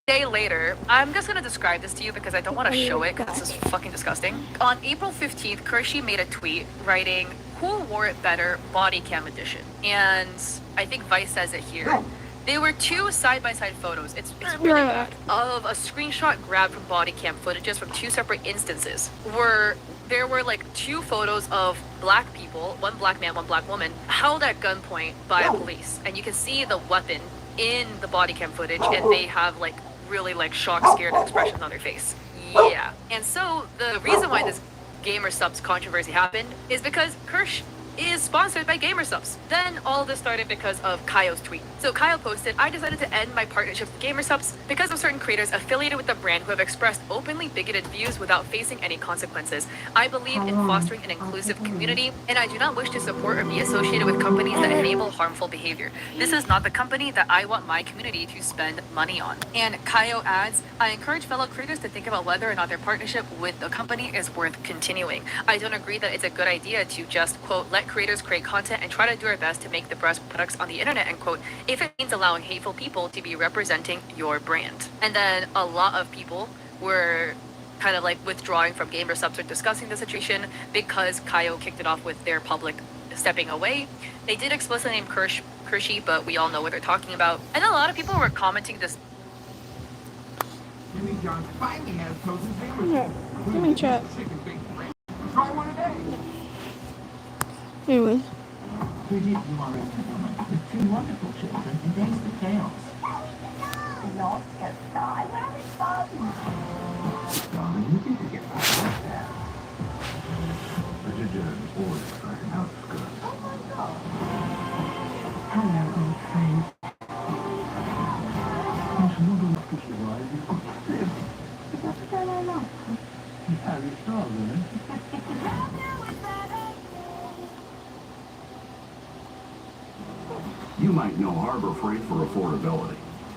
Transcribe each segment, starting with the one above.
day later, I'm just gonna describe this to you because I don't want to show it because this is fucking disgusting. On April 15th, Kershey made a tweet writing, "Who wore it better? Body cam edition." And I think Vice says it here. They were two side-by-side photos. It's really bad. Of a screenshot grabbed from body cam footages from two separate instances. There were like two photos of black people, one black man, one black woman, held at gunpoint by a police, and you can see the weapon in the body cam footage, and they have like really like shocked, scared expressions on their face. Yeah. And so the reason why this GamerSupps controversy happened is because Kersh is sponsored by GamerSupps. Then all this started because of Kaio's tweet. So Kaio posted, "I decided to end my partnership with GamerSupps because of certain creators affiliated with the brand who have expressed openly bigoted views without facing any consequences. I believe in fostering an inclusive community, and I do not wish to support or be associated with companies that enable harmful behavior. This is not the company that I want my community to spend money on." And Kaio adds, "I encourage fellow creators to think about whether or not their partnership with the company is worth continuing. I don't agree that it's a good idea to just, quote, let creators create content and try to do our best to make the best products on the internet, end quote, if it means allowing hateful people to be representing your brand." And then a lot of people were kind of like withdrawing from GamerSupps or discussing the situation because Kaio kicked it off with their public stepping away. They did explicitly name Kershey, but we all know what they're talking about. And a lot of people were commenting this. Jimmy John's finally has Cozy's Yeah, let me check. Try one a day. Anyway. With two wonderful children and thanks to chaos. Not get started. Where is fun? Darling, you can get back like that. Bridget Jones always starting out good. Oh my God. Hello, old friend. There's another official line. What's going on? Yeah, it's all good. You might know Harbor Freight for affordability.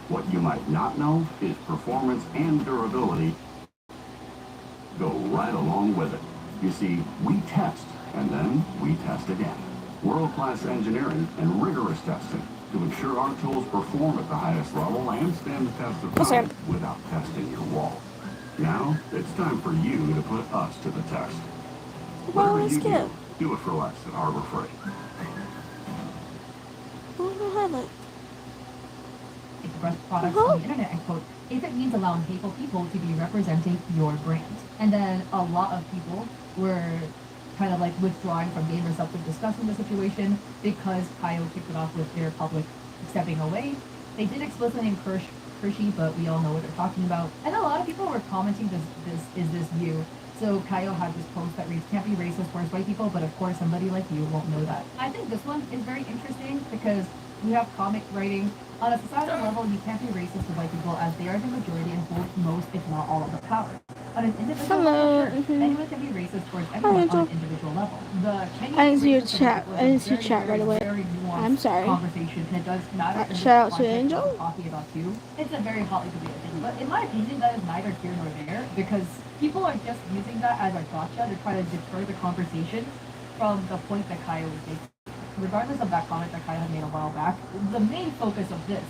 What you might not know is performance and durability go right along with it. You see, we test, and then we test again. World-class engineering and rigorous testing to ensure our tools perform at the highest level and stand the test of time without testing your wall. Now, it's time for you to put us to the test. Whatever you do it for less at Harbor Freight. Express products on the internet, end quote, if it means allowing hateful people to be representing your brand. And then a lot of people were kind of like withdrawing from GamerSupps and discussing the situation because Kaio kicked it off with their public stepping away. They did explicitly name Kershey, but we all know what they're talking about. And a lot of people were commenting, is this you? So Kaio had this post that reads, "Can't be racist towards white people, but of course somebody like you won't know that." I think this one is very interesting because we have comic writing. On a societal level, you can't be racist to white people as they are the majority and hold most, if not all, of the power. On an individual level, sure, anyone can be racist towards anyone on an individual level. I didn't see your chat. I didn't see chat right away. I'm sorry. Conversation, and it does matter. Shout out to Angel. Talking about you. It's a very hotly debated thing, but in my opinion, that is neither here nor there because people are just using that as a gotcha to try to deter the conversation from the point that Kaio was making. Regardless of that comment that Kaio had made a while back, the main focus of this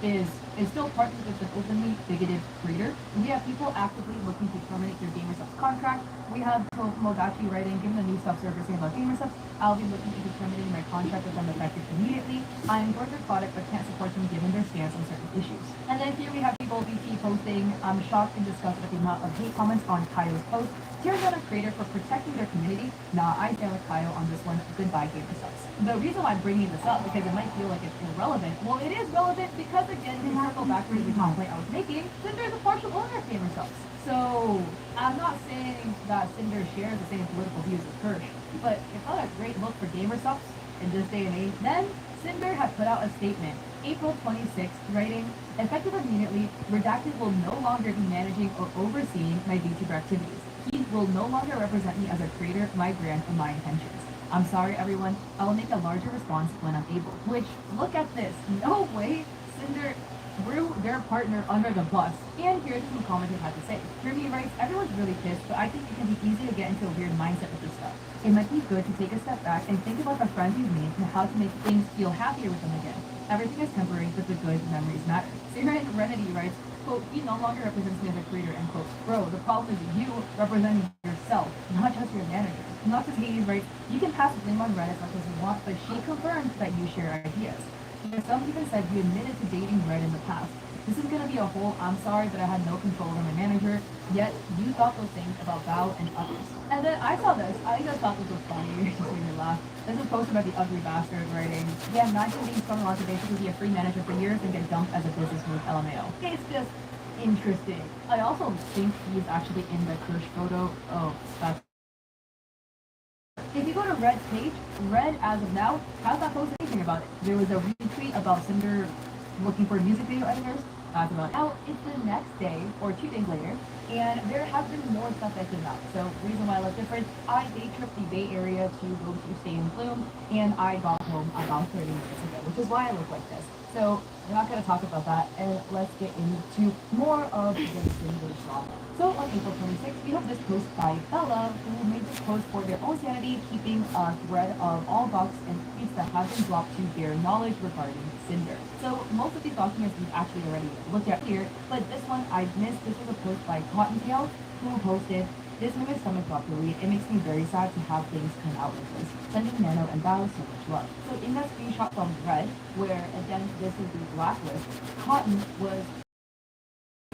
is still partnered with an openly bigoted creator. We have people actively looking to terminate their GamerSupps contract. We have Modachi writing, given the new self-servicing about GamerSupps, I'll be looking into terminating my contract with them effective immediately. I enjoy their product but can't support them given their stance on certain issues. And then here we have people VT posting, I'm shocked and disgusted at the amount of hate comments on Kaio's post. Tears on a creator for protecting their community. Nah, I stand with Kaio on this one. Goodbye, GamerSupps. The reason why I'm bringing this up, because it might feel like it's irrelevant, well, it is relevant because, again, we circle back to the complaint I was making. Cinder is a partial owner of GamerSupps. So, I'm not saying that Cinder shares the same political views as Kersh, but it's not a great look for GamerSupps in this day and age. Then, Cinder had put out a statement, April 26th, writing, effective immediately, Redacted will no longer be managing or overseeing my VTuber activities. He will no longer represent me as a creator, my brand, and my intentions. I'm sorry, everyone. I will make a larger response when I'm able. Which, look at this. No way Cinder threw their partner under the bus. And here's what some commenters had to say. Jeremy writes, everyone's really pissed, but I think it can be easy to get into a weird mindset with this stuff. It might be good to take a step back and think about the friends you've made and how to make things feel happier with them again. Everything is temporary, but the good memories matter. Siren Renity writes, quote, he no longer represents me as a creator, end quote. Bro, the problem is you representing yourself, not just your manager. Not just Hades writes, you can pass blame on Red as much as you want, but she confirms that you share ideas. And some even said you admitted to dating Red in the past. This is gonna be a whole I'm sorry that I had no control over my manager, yet you thought those things about Val and others. And then I saw this, I just thought this was funny, just made me laugh. This is posted by the ugly bastard writing, yeah, imagine being strung on to basically be a free manager for years and get dumped as a business move, LMAO. It's just interesting. I also think he's actually in the Kirsch photo. Oh, that's if you go to Red's page, Red, as of now, has not posted anything about it. There was a retweet about Cinder looking for music video editors. That's about it. Now, it's the next day, or 2 days later, and there has been more stuff that came out. So, reason why I look different, I day tripped the Bay Area to go to Stay in Bloom, and I got home about 30 minutes ago, which is why I look like this. So, we're not going to talk about that, and let's get into more of the Cinder drama. So on April 26th, we have this post by Bella, who made this post for their own sanity, keeping a thread of all docs and tweets that have been dropped to their knowledge regarding Cinder. So most of these documents we've actually already looked at here, but this one I missed. This was a post by Cottontail, who posted, "This meme is coming properly. It makes me very sad to have things come out like this. Sending Nano and Bao so much love." So in that screenshot from Red, where again this is the blacklist, Cotton was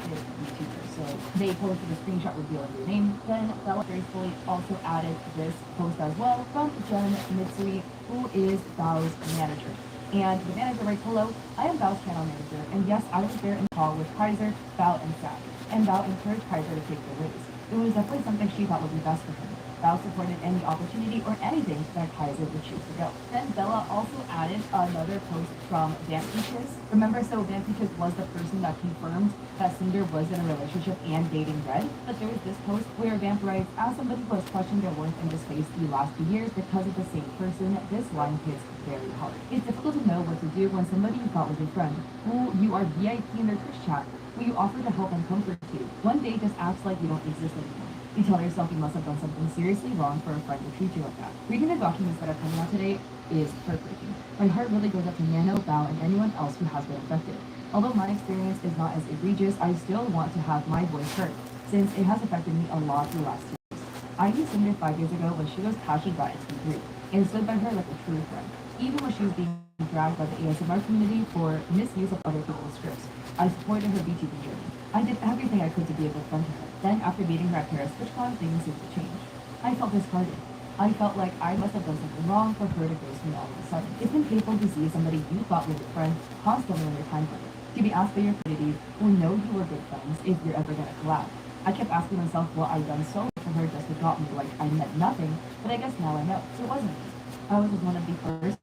YouTuber. So they posted a screenshot revealing their name. Then Bella gracefully also added this post as well from Jen Mitsui, who is Bao's manager. And the manager writes, "Hello, I am Bao's channel manager, and yes, I was there in the call with Kaiser, Bao, and Sam. And Bao encouraged Kaiser to take the raise. It was definitely something she thought would be best for him. Bao supported any opportunity or anything that Kaiser would choose to go." Then Bella also added another post from Van Peaches. Remember, so Van Peaches was the person that confirmed that Cinder was in a relationship and dating Red. But there was this post where Vamp writes, "As somebody who has questioned their worth in this space the last few years because of the same person, this line hits very hard. It's difficult to know what to do when somebody you thought was your friend, who you are VIP in their Twitch chat, who you offer to help and comfort you, one day just acts like you don't exist anymore. You tell yourself you must have done something seriously wrong for a friend to treat you like that." Reading the documents that are coming out today is heartbreaking. My heart really goes up to Nano, Bao, and anyone else who has been affected. Although my experience is not as egregious, I still want to have my voice heard, since it has affected me a lot the last years. I knew Cinder 5 years ago when she was passionate about SP3, and stood by her like a true friend, even when she was being dragged by the ASMR community for misuse of other people's scripts. I supported her VTuber journey. I did everything I could to be a good friend to her. Then, after meeting her at Paris TwitchCon, things seemed to change. I felt discarded. I felt like I must have done something wrong for her to ghost me all of a sudden. It's been painful to see somebody you thought was your friend constantly on your time frame. To be asked by your community who know you were good friends if you're ever gonna collab. I kept asking myself what I'd done so for her just to drop me, like I meant nothing, but I guess now I know. It wasn't me. I was just one of the first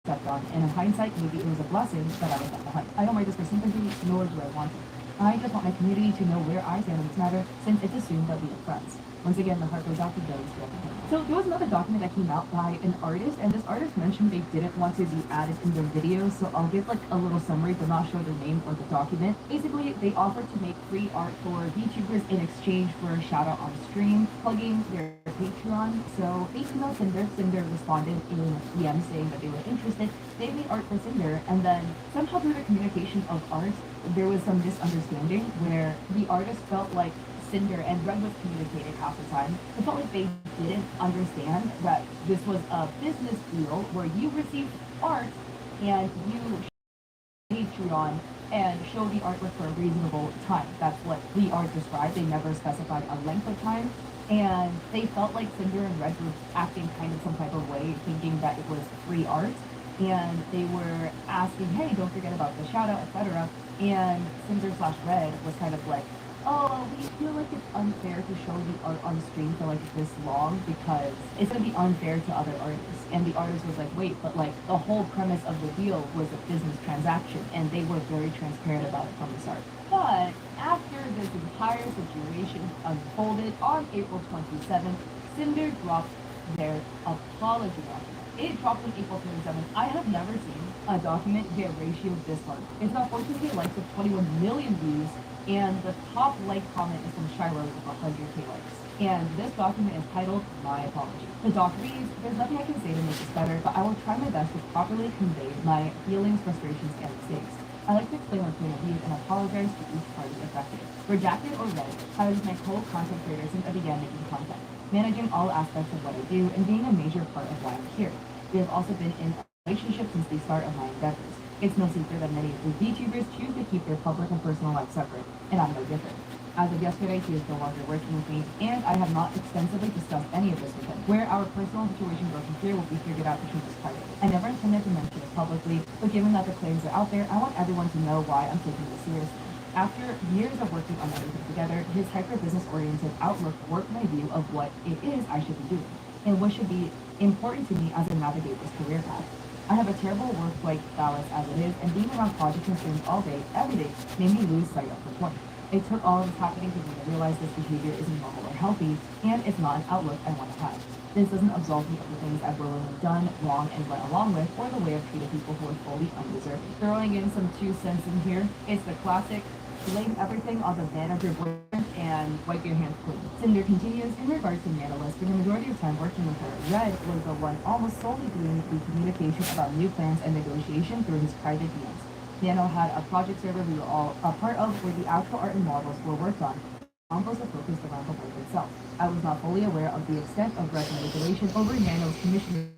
stepped on, and in hindsight, maybe it was a blessing that I was left behind. I don't write this for sympathy, nor do I want it. I just want my community to know where I stand on this matter, since it's assumed that we are friends. Once again, the heart goes out to those who have been. So there was another document that came out by an artist, and this artist mentioned they didn't want to be added in their video, so I'll give like a little summary but not show their name or the document. Basically, they offered to make free art for VTubers in exchange for a shout out on stream, plugging their Patreon. So they emailed Cinder. Cinder responded in DM saying that they were interested. They made art for Cinder, and then somehow through the communication of art, there was some misunderstanding where the artist felt like Cinder and Red was communicating half the time. It felt like they didn't understand that this was a business deal where you receive art and you Patreon and show the artwork for a reasonable time. That's what the art described. They never specified a length of time. And they felt like Cinder and Red were acting kind of some type of way, thinking that it was free art. And they were asking, hey, don't forget about the shout out, etc. And Cinder/Red was kind of like, oh, we feel like it's unfair to show the art on stream for like this long because it's gonna be unfair to other artists. And the artist was like, wait, but like the whole premise of the deal was a business transaction, and they were very transparent about it from the start. But after this entire situation unfolded on April 27th, Cinder dropped their apology document. It dropped on April 27th. I have never seen a document get ratioed this hard. It's got 14K likes with 21 million views, and the top like comment is from Shiloh with 100K likes. And this document is titled, My Apology. The doc reads, there's nothing I can say to make this better, but I will try my best to properly convey my feelings, frustrations, and mistakes. I like to explain my point of view and apologize to each party affected. Redacted or Red, I was my co-content creator since I began making content, managing all aspects of what I do and being a major part of why I'm here. We have also been in a relationship since the start of my endeavors. It's no secret that many of the VTubers choose to keep their public and personal life separate, and I'm no different. As of yesterday, he is no longer working with me, and I have not extensively discussed any of this with him. Where our personal situation goes from here will be figured out between us privately. I never intended to mention it publicly, but given that the claims are out there, I want everyone to know why I'm taking this seriously. After years of working on everything together, his hyper-business-oriented outlook warped my view of what it is I should be doing, and what should be important to me as I navigate this career path. I have a terrible work-life balance as it is, and being around projects and streams all day, every day, made me lose sight of the point. It took all of this happening for me to realize this behavior isn't normal or healthy, and it's not an outlook I want to have. This doesn't absolve me of the things I've willingly done, wrong, and went along with, or the way I've treated people who are fully undeserving. Throwing in some 2 cents in here, it's the classic, blame everything on the man of your boyfriend and wipe your hands clean. Cinder continues, in regards to Manalist, for the majority of time working with her, Red was the one almost solely doing the communication about new plans and negotiation through his private DMs. Nano had a project server we were all a part of where the actual art and models were worked on. Combos are focused around the work itself. I was not fully aware of the extent of Red's manipulation over Nano's commission.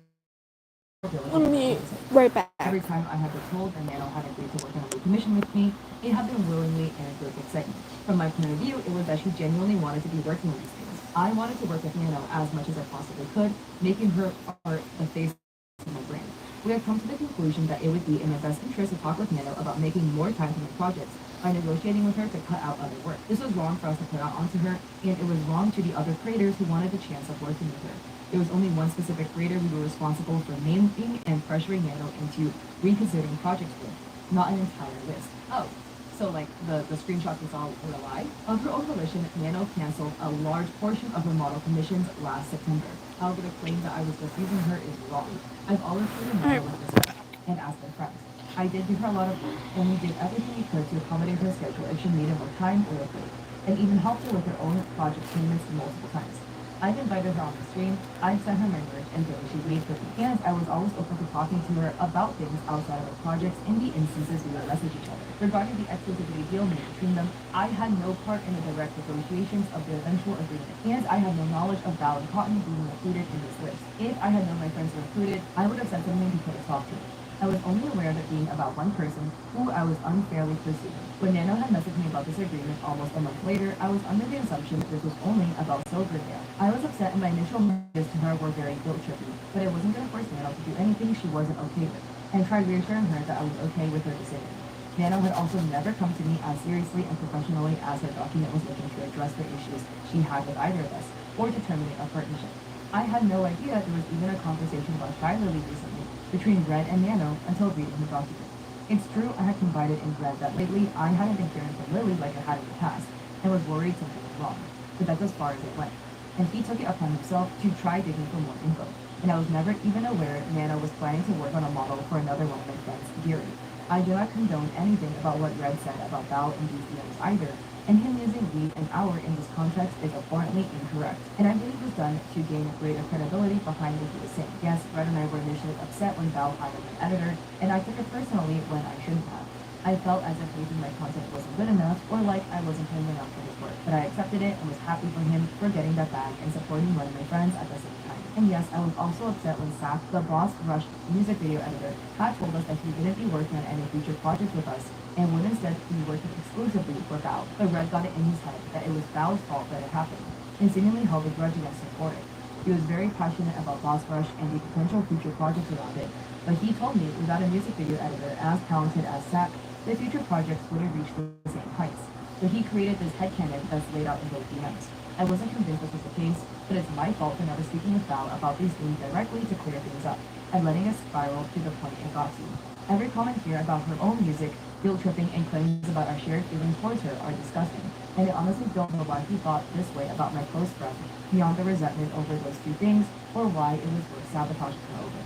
I'll be right back. Every time I had been told that Nano had agreed to work on a new commission with me, it had been willingly and with excitement. From my point of view, it was that she genuinely wanted to be working on these things. I wanted to work with Nano as much as I possibly could, making her art the face of my brand. We have come to the conclusion that it would be in my best interest to talk with Nano about making more time for my projects by negotiating with her to cut out other work. This was wrong for us to put out onto her, and it was wrong to the other creators who wanted the chance of working with her. There was only one specific creator who were responsible for naming and pressuring Nano into reconsidering projects with, not an entire list. Oh, so like the screenshot is all a lie? Of her own volition, Nano canceled a large portion of her model commissions last September. However, the claim that I was just using her is wrong. I've always treated Nano with respect and as their friends. I did give her a lot of work, and we did everything we could to accommodate her schedule if she needed more time or a break, and even helped her with her own project payments multiple times. I've invited her on the stream, I've sent her my merch, and she made for me. And I was always open to talking to her about things outside of our projects in the instances we would message each other. Regarding the exclusivity deal made between them, I had no part in the direct negotiations of the eventual agreement, and I had no knowledge of Val and Cotton being included in this list. If I had known my friends were included, I would have said something to put a stop to it. I was only aware of it being about one person who I was unfairly pursuing. When Nano had messaged me about this agreement almost a month later, I was under the assumption that this was only about Silverdale. I was upset and my initial messages to her were very guilt-tripping, but I wasn't going to force Nano to do anything she wasn't okay with, and tried reassuring her that I was okay with her decision. Nano had also never come to me as seriously and professionally as her document was looking to address the issues she had with either of us, or to terminate our partnership. I had no idea there was even a conversation about Shy Lily recently between Red and Nano until reading the document. It's true I had confided in Red that lately I hadn't been hearing from Lily like I had in the past, and was worried something was wrong, but that's as far as it went. And he took it upon himself to try digging for more info, and I was never even aware Nano was planning to work on a model for another one of my friends, Gary. I do not condone anything about what Red said about Val and these DMs either, and him using we and our in this context is abhorrently incorrect, and I believe it was done to gain greater credibility behind what he was saying. Yes, Red and I were initially upset when Val hired an editor, and I took it personally when I shouldn't have. I felt as if maybe my content wasn't good enough, or like I wasn't paying enough for his work, but I accepted it and was happy for him for getting that bag and supporting one of my friends at the same time. And yes, I was also upset when Saf, the Boss Rush music video editor, had told us that he wouldn't be working on any future projects with us, and would instead be working exclusively for Val. But Red got it in his head that it was Val's fault that it happened, and seemingly held a grudge against him for it. He was very passionate about Boss Rush and the potential future projects around it, but he told me without a music video editor as talented as Saf, the future projects wouldn't reach the same heights. So he created this headcanon that's laid out in both DMs. I wasn't convinced this was the case, but it's my fault for never speaking with Val about these things directly to clear things up, and letting it spiral to the point it got to. Every comment here about her own music, guilt-tripping, and claims about our shared feelings towards her are disgusting, and I honestly don't know why he thought this way about my close friend, beyond the resentment over those two things, or why it was worth sabotaging her over.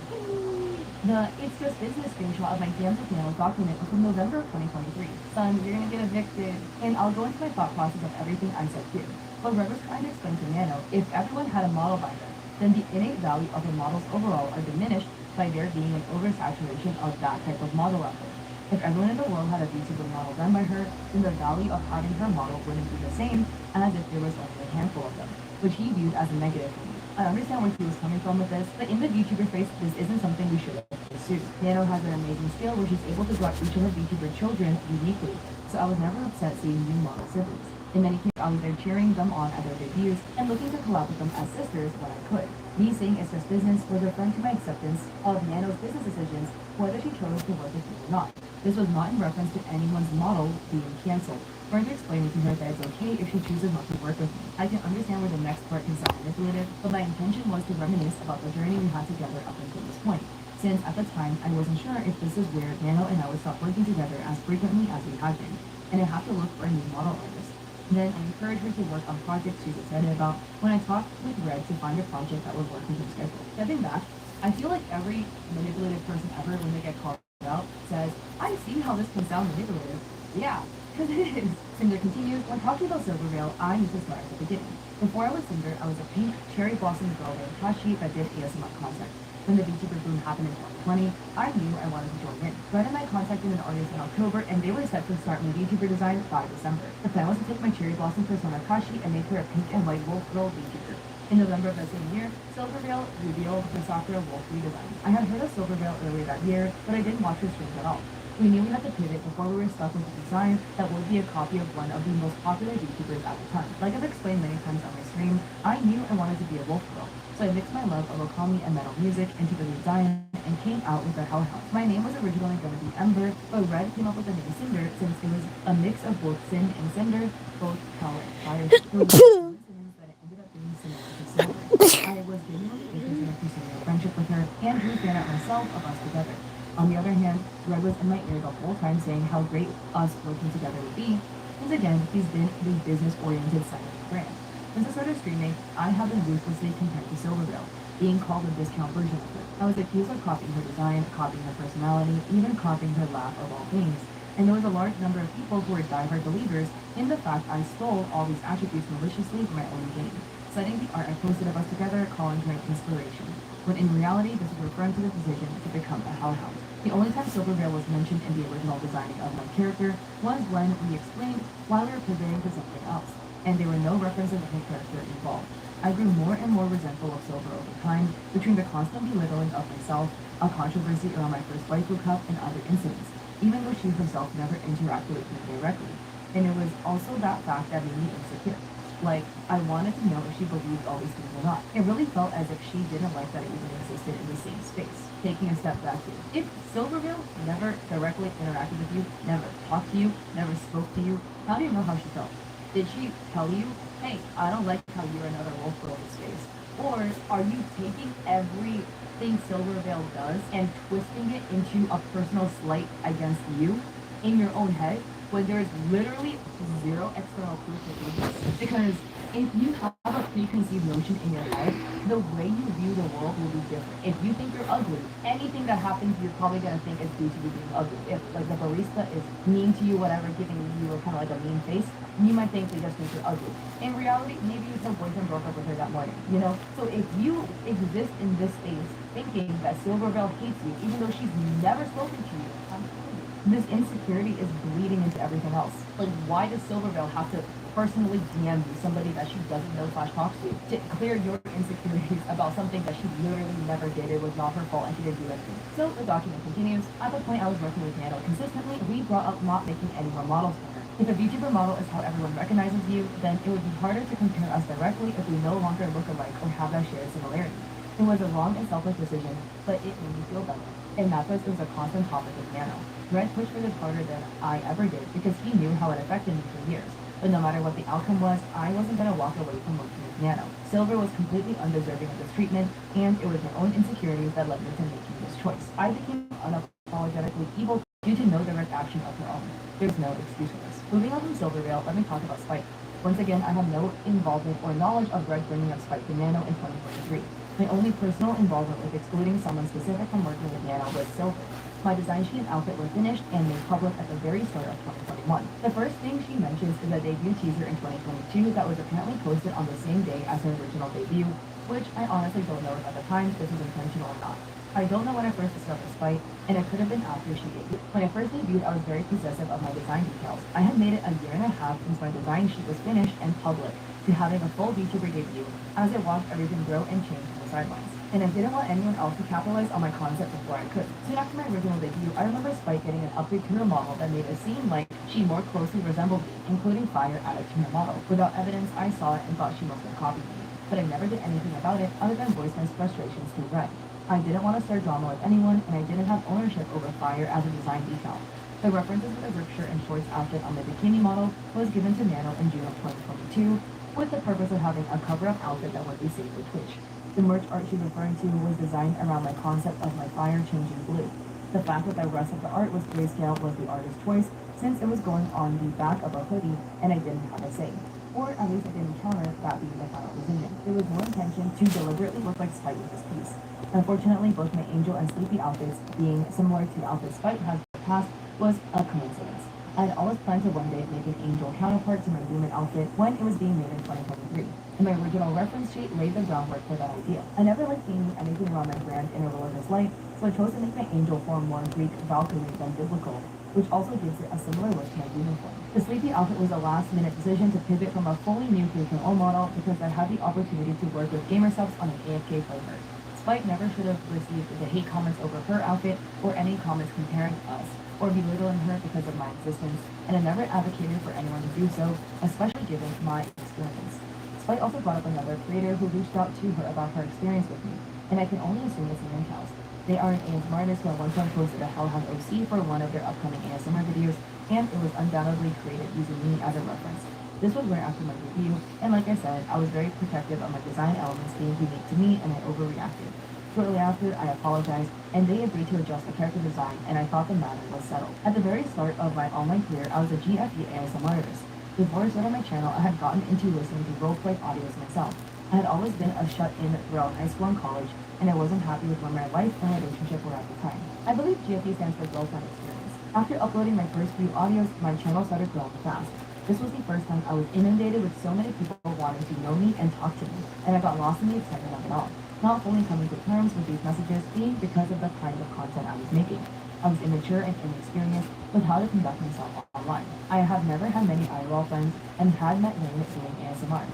The It's Just Business screenshot of my DMs with Nano document was from November of 2023. Son, you're gonna get evicted. And I'll go into my thought process of everything I said here. But Red was trying to explain to Nano, if everyone had a model binder, then the innate value of the models overall are diminished by there being an oversaturation of that type of model out there. If everyone in the world had a VTuber model done by her, then the value of having her model wouldn't be the same as if there was only a handful of them, which he viewed as a negative for me. I understand where he was coming from with this, but in the VTuber space, this isn't something we should pursue. Nano has an amazing skill where she's able to draw each of her VTuber children uniquely, so I was never upset seeing new model siblings. In many cases, I was there cheering them on at their debuts and looking to collab with them as sisters when I could. Me saying it's just business was referring to my acceptance of Nano's business decisions, whether she chose to work with me or not. This was not in reference to anyone's model being cancelled. Further explaining to her that it's okay if she chooses not to work with me. I can understand where the next part can sound manipulative, but my intention was to reminisce about the journey we had together up until this point, since at the time I wasn't sure if this is where Nano and I would stop working together as frequently as we had been, and I have to look for a new model artist. Then I encouraged her to work on projects she's excited about when I talked with Red to find a project that would work with her schedule. Stepping back, I feel like every manipulative person ever, when they get called out, says, I see how this can sound manipulative. Yeah, because it is. Cinder continues, when talking about Silvervale, I need to start at the beginning. Before I was Cinder, I was a pink cherry blossom girl named Kashi that did ASMR content. When the VTuber boom happened in 2020, I knew I wanted to join in. Red and I contacted an artist in October, and they were set to start my VTuber design by December. The plan was to take my cherry blossom persona Kashi and make her a pink and white wolf girl VTuber. In November of the same year, Silvervale revealed the Sakura Wolf redesign. I had heard of Silvervale earlier that year, but I didn't watch her streams at all. We knew we had to pivot before we were stuck with a design that would be a copy of one of the most popular VTubers at the time. Like I've explained many times on my stream, I knew I wanted to be a wolf girl, so I mixed my love of okami and metal music into the design and came out with a hellhound. My name was originally going to be Ember, but Red came up with the name Cinder since it was a mix of both Sin and Cinder, both power and fire. There were coincidences that it ended up being similar to Silver. I was genuinely interested in pursuing a friendship with her and drew fan out myself of us together. On the other hand, Red was in my ear the whole time saying how great us working together would be, and again, he's been the business-oriented side of the brand. Since I started streaming, I have been ruthlessly compared to Silvervale, being called a discount version of her. I was accused of copying her design, copying her personality, even copying her laugh of all things, and there was a large number of people who were diehard believers in the fact I stole all these attributes maliciously for my own gain, citing the art I posted of us together, calling her an inspiration, when in reality this was referring to the decision to become a hellhound. The only time Silvervale was mentioned in the original designing of my character was when we explained why we were pivoting to something else, and there were no references of her character involved. I grew more and more resentful of Silver over time, between the constant belittling of myself, a controversy around my first waifu cup, and other incidents, even though she herself never interacted with me directly. And it was also that fact that made me insecure. Like, I wanted to know if she believed all these things or not. It really felt as if she didn't like that I even existed in the same space. Taking a step back here. If Silvervale never directly interacted with you, never talked to you, never spoke to you, how do you know how she felt? Did she tell you, hey, I don't like how you're another wolf girl in space? Or are you taking everything Silvervale does and twisting it into a personal slight against you in your own head when there is literally zero external proof to do this? Because if you have a preconceived notion in your head, the way you view the world will be different. If you think you're ugly, anything that happens, you're probably going to think it's due to you being ugly. If like the barista is mean to you, whatever, giving you kind of like a mean face, you might think they just think you're ugly. In reality, maybe your boyfriend broke up with her that morning, you know? So if you exist in this space thinking that Silvervale hates you, even though she's never spoken to you, this insecurity is bleeding into everything else. Like, why does Silvervale have to personally DM you somebody that she doesn't know / talks to clear your insecurities about something that she literally never did? It was not her fault and she didn't do anything. So the document continues. At the point I was working with Nano consistently, we brought up not making any more models for her. If a VTuber model is how everyone recognizes you, then it would be harder to compare us directly if we no longer look alike or have that shared similarity. It was a wrong and selfish decision, but it made me feel better. In Mathos, it was a constant topic with Nano. Red pushed for this harder than I ever did because he knew how it affected me for years. But no matter what the outcome was, I wasn't going to walk away from working with Nano. Silver was completely undeserving of this treatment, and it was my own insecurities that led me to making this choice. I became unapologetically evil due to no direct action of her own. There's no excuse for this. Moving on from Silvervale, let me talk about Spike. Once again, I have no involvement or knowledge of Red bringing up Spike to Nano in 2023. My only personal involvement with excluding someone specific from working with Nano was Silver. My design sheet and outfit were finished and made public at the very start of 2021. The first thing she mentions is a debut teaser in 2022 that was apparently posted on the same day as her original debut, which I honestly don't know if at the time this was intentional or not. I don't know when I first discovered Spite, and it could have been after she debuted. When I first debuted, I was very possessive of my design details. I had made it a year and a half since my design sheet was finished and public, to having a full VTuber debut, as I watched everything grow and change from the sidelines. And I didn't want anyone else to capitalize on my concept before I could. Soon after my original debut, I remember Spite getting an upgrade to her model that made it seem like she more closely resembled me, including fire added to her model. Without evidence, I saw it and thought she must have copied me. But I never did anything about it other than voice my frustrations through Red. I didn't want to start drama with anyone, and I didn't have ownership over fire as a design detail. The references to the ripped shirt and shorts outfit on the bikini model was given to Nano in June of 2022, with the purpose of having a cover-up outfit that would be safe for Twitch. The merch art she's referring to was designed around my concept of my fire changing blue. The fact that the rest of the art was grayscale was the artist's choice, since it was going on the back of a hoodie, and I didn't have a say. Or at least I didn't counter that being the final decision. There was no intention to deliberately look like Spite with this piece. Unfortunately, both my Angel and Sleepy outfits, being similar to outfits Spite has in the past, was a coincidence. I had always planned to one day make an Angel counterpart to my Lumen outfit when it was being made in 2023, and my original reference sheet laid the groundwork for that idea. I never liked theming anything around my brand in a religious light, so I chose to make my Angel form more Greek Valkyrie than biblical, which also gives it a similar look to my Lumen form. The Sleepy outfit was a last-minute decision to pivot from a fully new 3.0 model because I had the opportunity to work with gamer subs on an AFK flavor. Spite never should have received the hate comments over her outfit or any comments comparing us or belittling her because of my existence, and I never advocated for anyone to do so, especially given my experience. Spite also brought up another creator who reached out to her about her experience with me, and I can only assume it's Moon House. They are an ASMR artist who at one time posted a Hellhound OC for one of their upcoming ASMR videos, and it was undoubtedly created using me as a reference. This was right after my debut, and like I said, I was very protective of my design elements being unique to me, and I overreacted. Shortly after, I apologized, and they agreed to adjust the character design, and I thought the matter was settled. At the very start of my online career, I was a GFE ASMR artist. Before I started my channel, I had gotten into listening to roleplay audios myself. I had always been a shut-in throughout high school and college, and I wasn't happy with where my life and relationship were at the time. I believe GFE stands for Girlfriend Experience. After uploading my first few audios, my channel started growing fast. This was the first time I was inundated with so many people wanting to know me and talk to me, and I got lost in the excitement of it all. Not fully coming to terms with these messages being because of the kind of content I was making. I was immature and inexperienced with how to conduct myself online. I have never had many IRL friends and had met Wayne doing ASMR.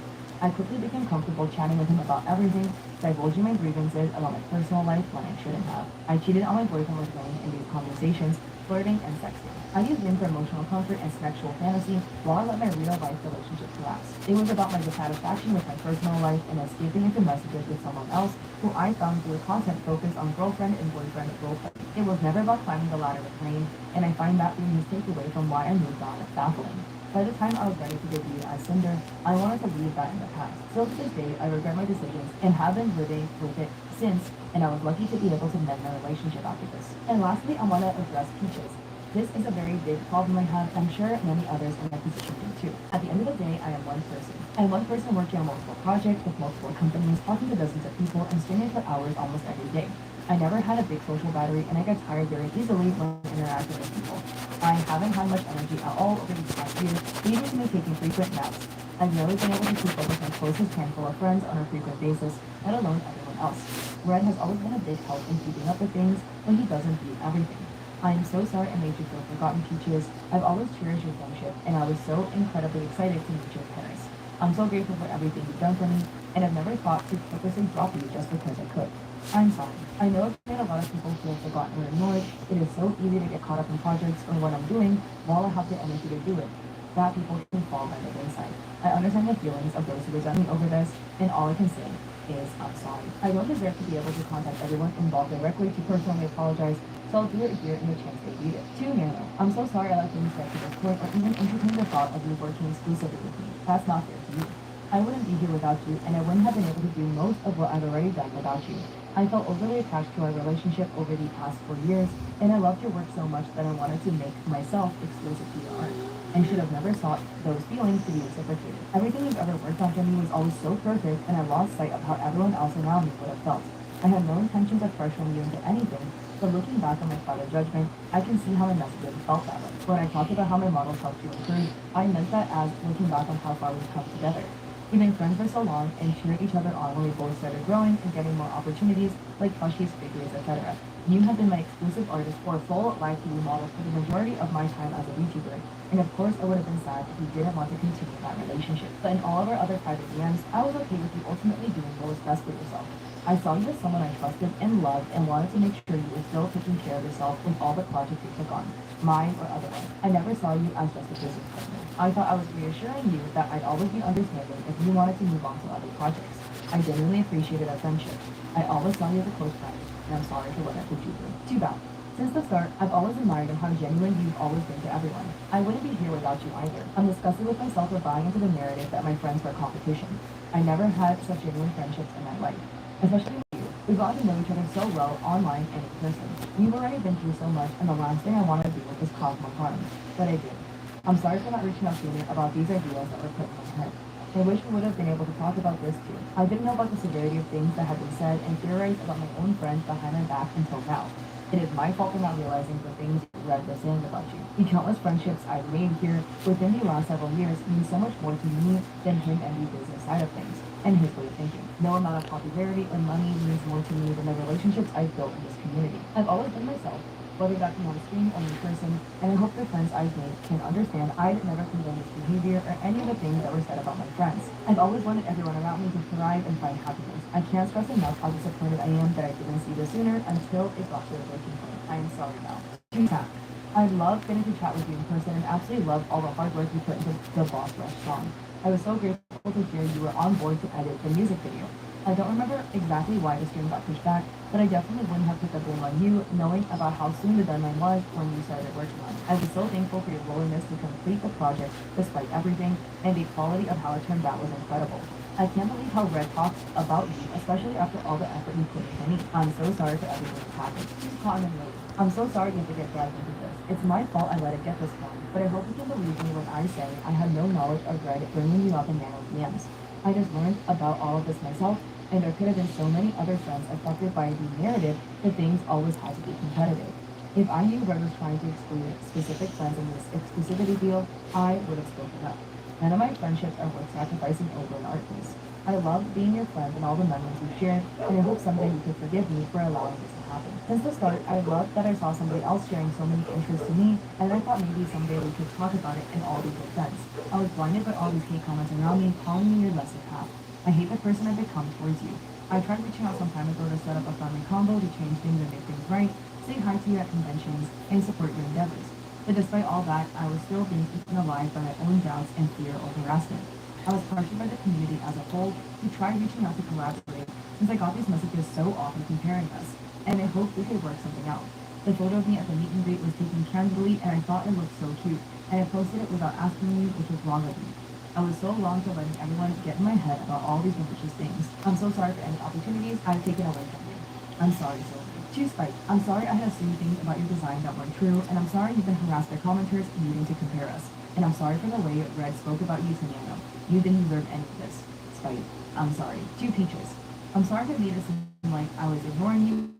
I quickly became comfortable chatting with him about everything, divulging my grievances about my personal life when I shouldn't have. I cheated on my boyfriend with Wayne in these conversations, flirting and sexting. I used him for emotional comfort and sexual fantasy while I let my real life relationship collapse. It was about my dissatisfaction with my personal life and escaping into messages with someone else who I found through content focused on girlfriend and boyfriend roleplay. It was never about climbing the ladder with Wayne, and I find that being his takeaway from why I moved on baffling. By the time I was ready to debut as Cinder, I wanted to leave that in the past. Still to this day, I regret my decisions and have been living with it since, and I was lucky to be able to mend my relationship after this. And lastly, I want to address Peaches. This is a very big problem I have, and I'm sure many others in my position do too. At the end of the day, I am one person. I am one person working on multiple projects with multiple companies, talking to dozens of people, and streaming for hours almost every day. I never had a big social battery, and I get tired very easily when interacting with people. I haven't had much energy at all over these past years, leading to me taking frequent naps. I've never been able to keep up with my closest handful of friends on a frequent basis, let alone everyone else. Red has always been a big help in keeping up with things when he doesn't do everything. I am so sorry I made you feel forgotten, Peaches. I've always cherished your friendship, and I was so incredibly excited to meet you in Paris. I'm so grateful for everything you've done for me, and I've never thought to purposely drop you just because I could. I'm sorry. I know it's made a lot of people feel forgotten or ignored. It is so easy to get caught up in projects or what I'm doing while I have the energy to do it. That people can fall by the wayside. I understand the feelings of those who resent me over this, and all I can say is I'm sorry. I don't deserve to be able to contact everyone involved directly to personally apologize, so I'll do it here in the chance they read it. To Nano, I'm so sorry I let things get to this point or even entertain the thought of you working exclusively with me. That's not fair to you. I wouldn't be here without you, and I wouldn't have been able to do most of what I've already done without you. I felt overly attached to our relationship over the past 4 years, and I loved your work so much that I wanted to make myself exclusive to your art, and should have never sought those feelings to be reciprocated. Everything you've ever worked on for me was always so perfect, and I lost sight of how everyone else around me would have felt. I had no intentions of pressuring you into anything, but looking back on my private judgment, I can see how my messages felt that way. When I talked about how my models helped you improve, I meant that as looking back on how far we've come together. We've been friends for so long and cheered each other on when we both started growing and getting more opportunities like plushies, figures, etc. You have been my exclusive artist or full live TV model for the majority of my time as a VTuber, and of course I would have been sad if you didn't want to continue that relationship. But in all of our other private DMs, I was okay with you ultimately doing what was best for yourself. I saw you as someone I trusted and loved and wanted to make sure you were still taking care of yourself with all the projects you took on, mine or otherwise. I never saw you as just a business partner. I thought I was reassuring you that I'd always be understanding if you wanted to move on to other projects. I genuinely appreciated our friendship. I always saw you as a close friend, and I'm sorry for what I put you through. Too bad. Since the start, I've always admired how genuine you've always been to everyone. I wouldn't be here without you either. I'm disgusted with myself for buying into the narrative that my friends were competition. I never had such genuine friendships in my life, especially with you. We've gotten to know each other so well online and in person. We've already been through so much, and the last thing I want to do is cause more harm. But I did. I'm sorry for not reaching out sooner about these ideas that were put in my head. I wish we would have been able to talk about this too. I didn't know about the severity of things that had been said and theorized about my own friends behind my back until now. It is my fault for not realizing the things Red was saying about you. The countless friendships I've made here within the last several years mean so much more to me than him and the business side of things, and his way of thinking. No amount of popularity or money means more to me than the relationships I've built in this community. I've always been myself, whether that be on screen or in person, and I hope the friends I've made can understand I'd never condone this behavior or any of the things that were said about my friends. I've always wanted everyone around me to thrive and find happiness. I can't stress enough how disappointed I am that I didn't see this sooner until it got to the breaking point. I am sorry now. To chat. I love getting to chat with you in person and absolutely love all the hard work you put into the Boss Rush song. I was so grateful to hear you were on board to edit the music video. I don't remember exactly why the stream got pushed back, but I definitely wouldn't have put the blame on you, knowing about how soon the deadline was when you started working on it. I was so thankful for your willingness to complete the project despite everything, and the quality of how it turned out was incredible. I can't believe how Red talks about you, especially after all the effort you put into me. I'm so sorry for everything that's happened. Cotton and Lily. I'm so sorry you have to get dragged into this. It's my fault I let it get this far, but I hope you can believe me when I say I had no knowledge of Red bringing you up in nano DMs. I just learned about all of this myself, and there could have been so many other friends affected by the narrative that things always had to be competitive. If I knew Red was trying to exclude specific friends in this exclusivity deal, I would have spoken up. None of my friendships are worth sacrificing over an art piece. I love being your friend and all the memories we've shared, and I hope someday you could forgive me for allowing this to happen. Since the start, I loved that I saw somebody else sharing so many interests to me, and I thought maybe someday we could talk about it and all be good friends. I was blinded by all these hate comments around me, calling me your lesser half. I hate the person I've become towards you. I tried reaching out some time ago to set up a friendly combo to change things and make things right, say hi to you at conventions, and support your endeavors. But despite all that, I was still being eaten alive by my own doubts and fear of harassment. I was pressured by the community as a whole to try reaching out to collaborate since I got these messages so often comparing us, and I hoped we could work something out. The photo of me at the meet and greet was taken candidly, and I thought it looked so cute, and I posted it without asking you, which was wrong of me. I was so wrong for letting everyone get in my head about all these malicious things. I'm so sorry for any opportunities I've taken away from you. I'm sorry, Sylvie. To spite, I'm sorry I had assumed things about your design that weren't true, and I'm sorry you've been harassed by commenters needing to compare us. And I'm sorry for the way Red spoke about you to Nano. You didn't deserve any of this. Spite. I'm sorry. To Peaches. I'm sorry if it made it seem like I was ignoring you.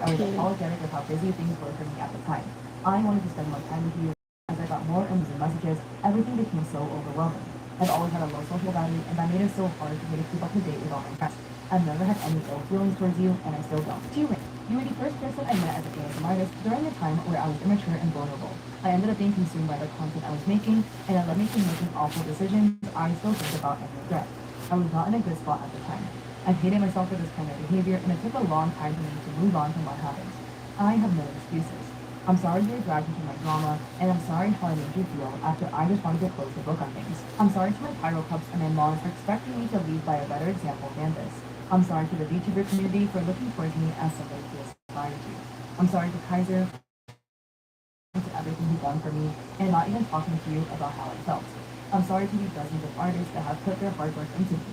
I was apologetic of how busy things were for me at the time. I wanted to spend more time with you. As I got more and messages, everything became so overwhelming. I've always had a low social battery, and that made it so hard for me to keep up to date with all my friends. I've never had any ill feelings towards you, and I still don't. To Rain, you were the first person I met as a ASM artist during a time where I was immature and vulnerable. I ended up being consumed by the content I was making, and it led me to making awful decisions I still think about and regret. I was not in a good spot at the time. I hated myself for this kind of behavior, and it took a long time for me to move on from what happened. I have no excuses. I'm sorry you were dragged into my drama, and I'm sorry how I made you feel after I just wanted to close the book on things. I'm sorry to my Pyro Cups and my moms for expecting me to lead by a better example than this. I'm sorry to the VTuber community for looking towards me as somebody to aspire to. I'm sorry to Kaiser for everything he's done for me, and not even talking to you about how I felt. I'm sorry to the dozens of artists that have put their hard work into me.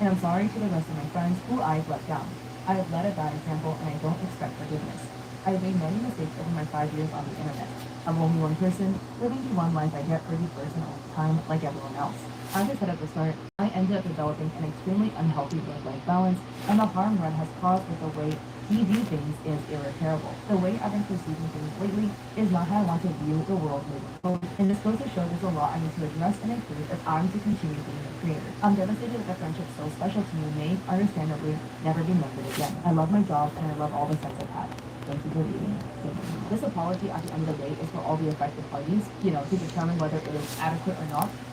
And I'm sorry to the rest of my friends who I've let down. I have led a bad example, and I don't expect forgiveness. I have made many mistakes over my 5 years on the internet. I'm only one person, living the one life I get for the person all the time, like everyone else. As I said at the start, I ended up developing an extremely unhealthy work-life balance, and the harm Red has caused with the way he views things is irreparable. The way I've been perceiving things lately is not how I want to view the world moving forward. And this goes to show there's a lot I need to address and improve if I'm to continue being a creator. I'm devastated that the friendship so special to me may, understandably, never be mended again. I love my job and I love all the friends I've had. Thank you for reading. This apology at the end of the day is for all the affected parties, to determine whether it is adequate or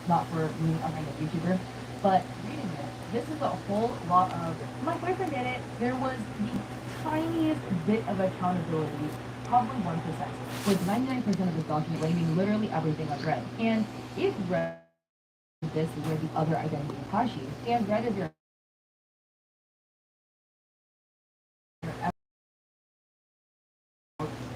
not for me, a random YouTuber. But reading it, this is a whole lot of, my boyfriend did it. There was the tiniest bit of accountability, probably 1%, with 99% of this document blaming literally everything I've read. And if Red is this where the other identity is Kashi, and Red is your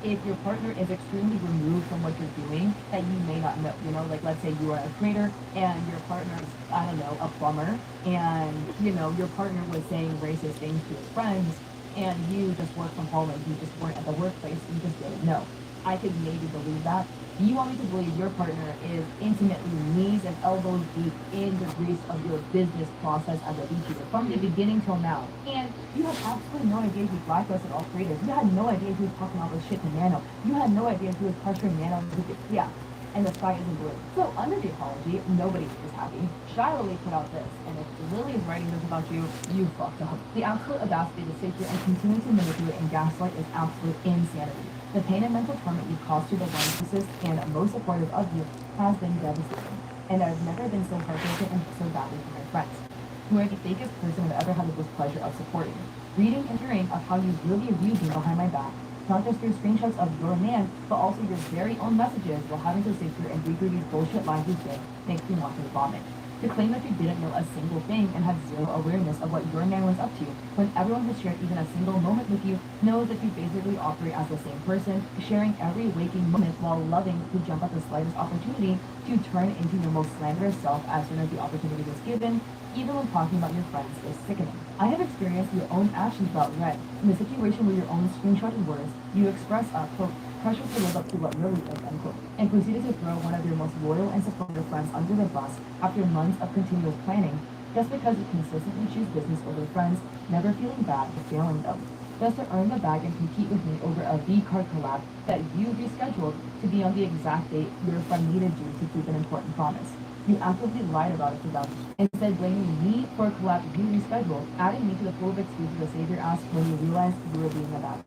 if your partner is extremely removed from what you're doing that you may not know, like let's say you are a creator and your partner is, I don't know, a plumber, and your partner was saying racist things to his friends, and you just work from home and you just weren't at the workplace, you just didn't know. I could maybe believe that. Do you want me to believe your partner is intimately knees and elbows deep in the grease of your business process as a VTuber from the beginning till now? And you have absolutely no idea who blacklisted all creators. You had no idea who was talking all this shit to Nano. You had no idea who was pressuring Nano. Yeah, and the sky isn't blue. So under the apology, nobody is happy. Shiloh put out this, and if Lily is writing this about you, you fucked up. The absolute audacity to sit here and continue to manipulate and gaslight is absolute insanity. The pain and mental torment you caused to the one closest and most supportive of you has been devastating. And I've never been so heartbroken and so badly for my friends, who are the fakest person I've ever had the displeasure of supporting. Reading and hearing of how you really abused me behind my back, not just through screenshots of your man, but also your very own messages while having to sit through and read through these bullshit lies you say, makes me want to vomit. To claim that you didn't know a single thing and have zero awareness of what your man was up to, when everyone who shared even a single moment with you knows that you basically operate as the same person, sharing every waking moment while loving to jump at the slightest opportunity to turn into your most slanderous self as soon as the opportunity is given, even when talking about your friends is sickening. I have experienced your own actions about Red. In the situation where your own screenshotted words, you express a, quote, pressure to live up to what Lily is, unquote, and proceeded to throw one of your most loyal and supportive friends under the bus after months of continuous planning, just because you consistently choose business over friends, never feeling bad for failing them. Just to earn the bag and compete with me over a V-card collab that you rescheduled to be on the exact date your friend needed you to keep an important promise. You actively lied about it to them, instead blaming me for a collab you rescheduled, adding me to the pool of excuses to save your ass when you realized you were being a bad.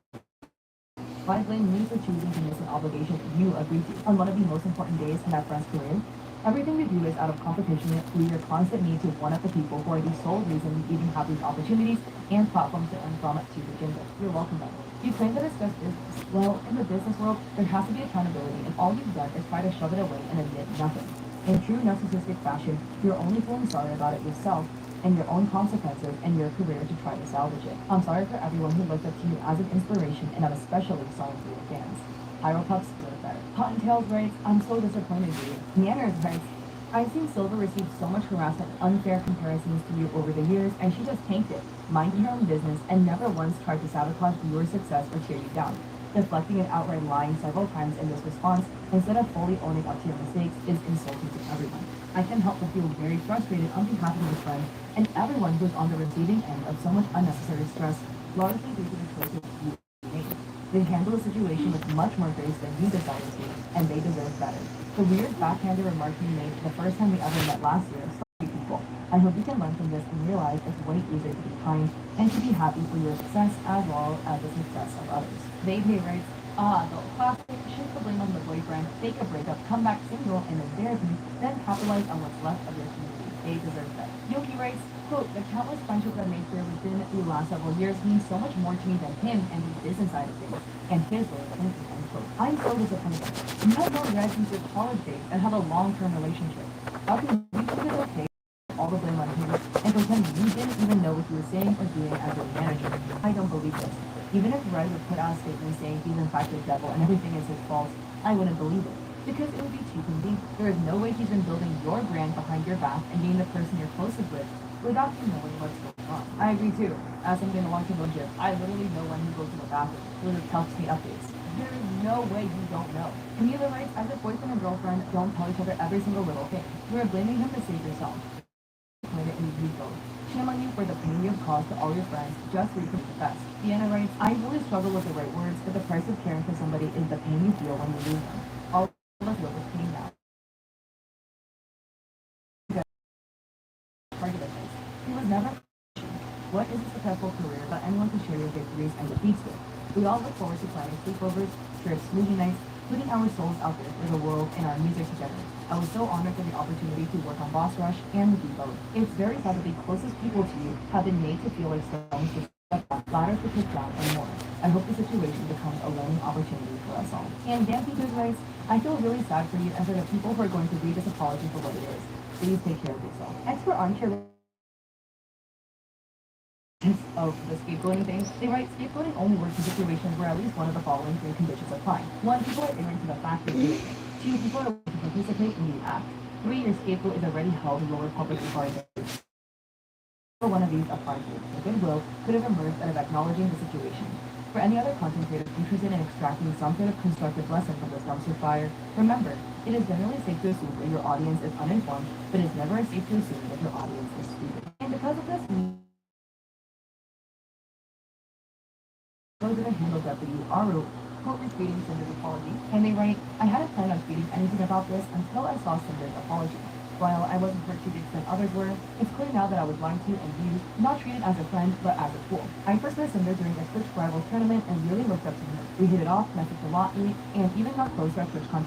Why blame me for choosing to miss an obligation you agreed to on one of the most important days in that friend's career? Everything we do is out of competition through your constant need to one-up the people who are the sole reason we even have these opportunities and platforms to earn from to begin with. You're welcome, Beverly. You claim to discuss business. Well, in the business world, there has to be accountability, and all you've done is try to shove it away and admit nothing. In true narcissistic fashion, you're only feeling sorry about it yourself and your own consequences and your career to try to salvage it. I'm sorry for everyone who looked up to you as an inspiration, and I'm especially sorry for your fans. Pyropups, you're better. Cottontails writes, I'm so disappointed in you. Manners writes, I've seen Silver receive so much harassment and unfair comparisons to you over the years, and she just tanked it, minding her own business, and never once tried to sabotage your success or tear you down. Deflecting and outright lying several times in this response, instead of fully owning up to your mistakes, is insulting to everyone. I can help but feel very frustrated on behalf of your friend and everyone who's on the receiving end of so much unnecessary stress, largely due to the choices you made. They handle the situation with much more grace than you decided to, and they deserve better. The weird backhanded remark you made the first time we ever met last year, sorry people. I hope you can learn from this and realize it's way easier to be kind and to be happy for your success as well as the success of others. They writes, the classic, shift the blame on the boyfriend, fake a breakup, come back single, and embarrass me, then capitalize on what's left of your community. They deserve that. Yoki writes, quote, the countless friendships I've made here within the last several years mean so much more to me than him and the business side of things, and his way of thinking, end quote. I'm so disappointed. You have known Red since your college days and have a long-term relationship. How can you think it's okay all the blame on him and pretend you didn't even know what you were saying or doing as a manager? I don't believe this. Even if Red would put out a statement saying he's in fact the devil and everything is his fault, I wouldn't believe it. Because it would be too convenient. There is no way he's been building your brand behind your back and being the person you're closest with without you knowing what's going on. I agree too. As I'm in a long-term relationship, I literally know when he goes to the bathroom. Literally tells me updates. There is no way you don't know. Camila writes, as a boyfriend and girlfriend, don't tell each other every single little thing. You are blaming him to save yourself. planet and you both. Shame on you for the pain you've caused to all your friends just so you can be the best. Deanna writes, I really struggle with the right words, but the price of caring for somebody is the pain you feel when you lose them. All of us live with pain now. Target of this. He was never what is a successful career but anyone to share your victories and defeats with? We all look forward to planning sleepovers, trips, movie nights, putting our souls out there for the world and our music together. I was so honored for the opportunity to work on Boss Rush and Be Both. It's very sad that the closest people to you have been made to feel like stones to step on, ladders to kick down, and more. I hope the situation becomes a learning opportunity for us all. And Dan Peters writes, I feel really sad for you and for the people who are going to read this apology for what it is. Please take care of yourself. Expert armchair of the scapegoating thing, they write scapegoating only works in situations where at least one of the following three conditions apply. 1. People are ignorant to the fact they're doing it. 2. People are willing to participate in the act. 3. Your scapegoat is already held lower public regard. One of these applies to the goodwill could have emerged out of acknowledging the situation. For any other content creator interested in extracting some sort of constructive lesson from this dumpster fire, remember, it is generally safe to assume that your audience is uninformed, but it's never safe to assume that your audience is stupid. And because of this, those are the handle W.R.O. quote retweeting Cinder's apology, and they write, I hadn't planned on tweeting anything about this until I saw Cinder's apology. While I wasn't hurt to the extent others were, it's clear now that I was lied to and used, not treated as a friend, but as a tool. I first met Cinder during a Twitch Rivals tournament and really looked up to her. We hit it off, messaged a lot, and even got closer at TwitchCon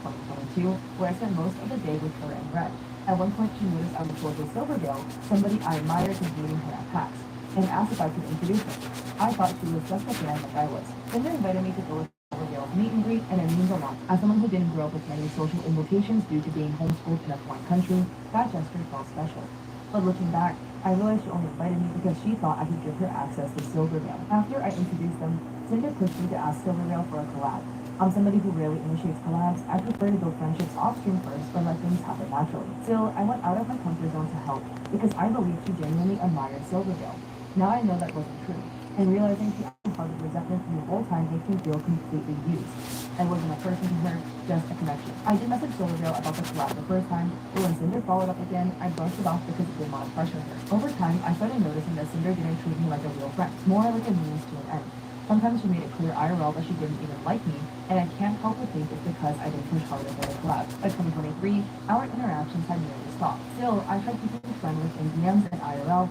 2022, where I spent most of the day with her and Red. At one point, she noticed I was close with Silvergale, somebody I admired since meeting her at PAX, and asked if I could introduce her. I thought she was just a fan like I was. Cinder invited me to go with Silvergale's meet and greet, and it means a lot. As someone who didn't grow up with many social invitations due to being homeschooled in a foreign country, that gesture felt special. But looking back, I realized she only invited me because she thought I could give her access to Silvergale. After I introduced them, Cinder pushed me to ask Silvergale for a collab. I'm somebody who rarely initiates collabs. I prefer to build friendships off-stream first or let things happen naturally. Still, I went out of my comfort zone to help because I believed she genuinely admired Silvergale. Now I know that wasn't true, and realizing she acted hard with resentment the whole time makes me feel completely used. I wasn't a person to her, just a connection. I did message Silvergale about the collab the first time, but when Cinder followed up again, I brushed it off because it didn't want to pressure her. Over time, I started noticing that Cinder didn't treat me like a real friend, more like a means to an end. Sometimes she made it clear IRL that she didn't even like me, and I can't help but think it's because I didn't push harder for the collab. By 2023, our interactions had nearly stopped. Still, I tried keeping friendly in DMs and IRL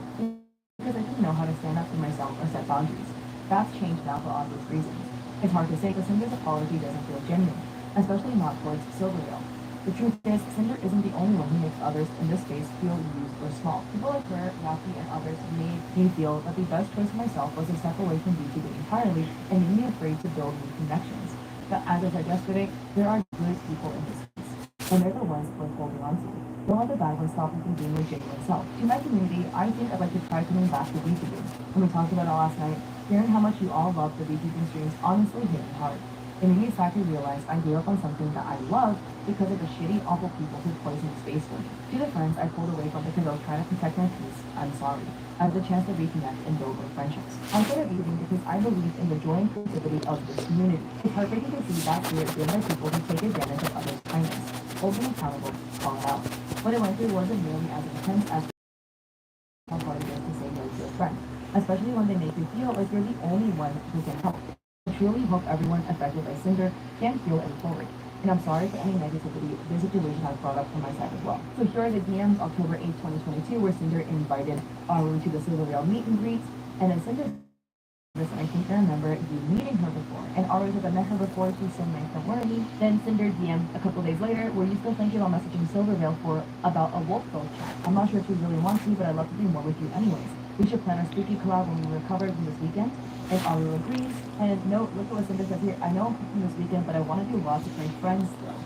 because I didn't know how to stand up for myself or set boundaries. That's changed now for obvious reasons. It's hard to say because Cinder's apology doesn't feel genuine, especially not towards Silvergale. The truth is, Cinder isn't the only one who makes others in this space feel used or small. People like her, Rafi, and others made me feel that the best choice for myself was to step away from VTubing entirely and made me afraid to build new connections. But as I said yesterday, there are good people in this space, and they're the ones worth holding on to. Don't let the bad ones stop you from being your genuine self. To my community, I think I'd like to try coming back to VTubing. When we talked about it last night, hearing how much you all love the VTubing streams honestly hit me hard. It made me sadly realize I grew up on something that I love because of the shitty, awful people who poisoned space for me. To the friends I pulled away from because I was trying to protect my peace, I'm sorry. I had the chance to reconnect and build more friendships. I started VTubing because I believe in the joy and creativity of this community. It's heartbreaking to see that spirit driven by people who take advantage of others' kindness. Hold them accountable, call it out. What I went through wasn't nearly as intense as how hard it is to say no to a friend, especially when they make you feel like you're the only one who can help. I truly hope everyone affected by Cinder can feel it forward. And I'm sorry for any negativity this situation has brought up from my side as well. So here are the DMs October 8, 2022, where Cinder invited Aru to the Silvergale meet and greets, and then Cinder and I think I remember you meeting her before, and Aru said I met her before, she's so nice and worthy. Then Cinder DM'd a couple days later, were you still thinking about messaging Silvergale about a Wolf Girl chat? I'm not sure if you really want to, but I'd love to do more with you anyways. We should plan a spooky collab when we recover from this weekend. And Aru agrees. And note, look at what Cinder says here. I know I'm from this weekend, but I want to do lots of great friends still.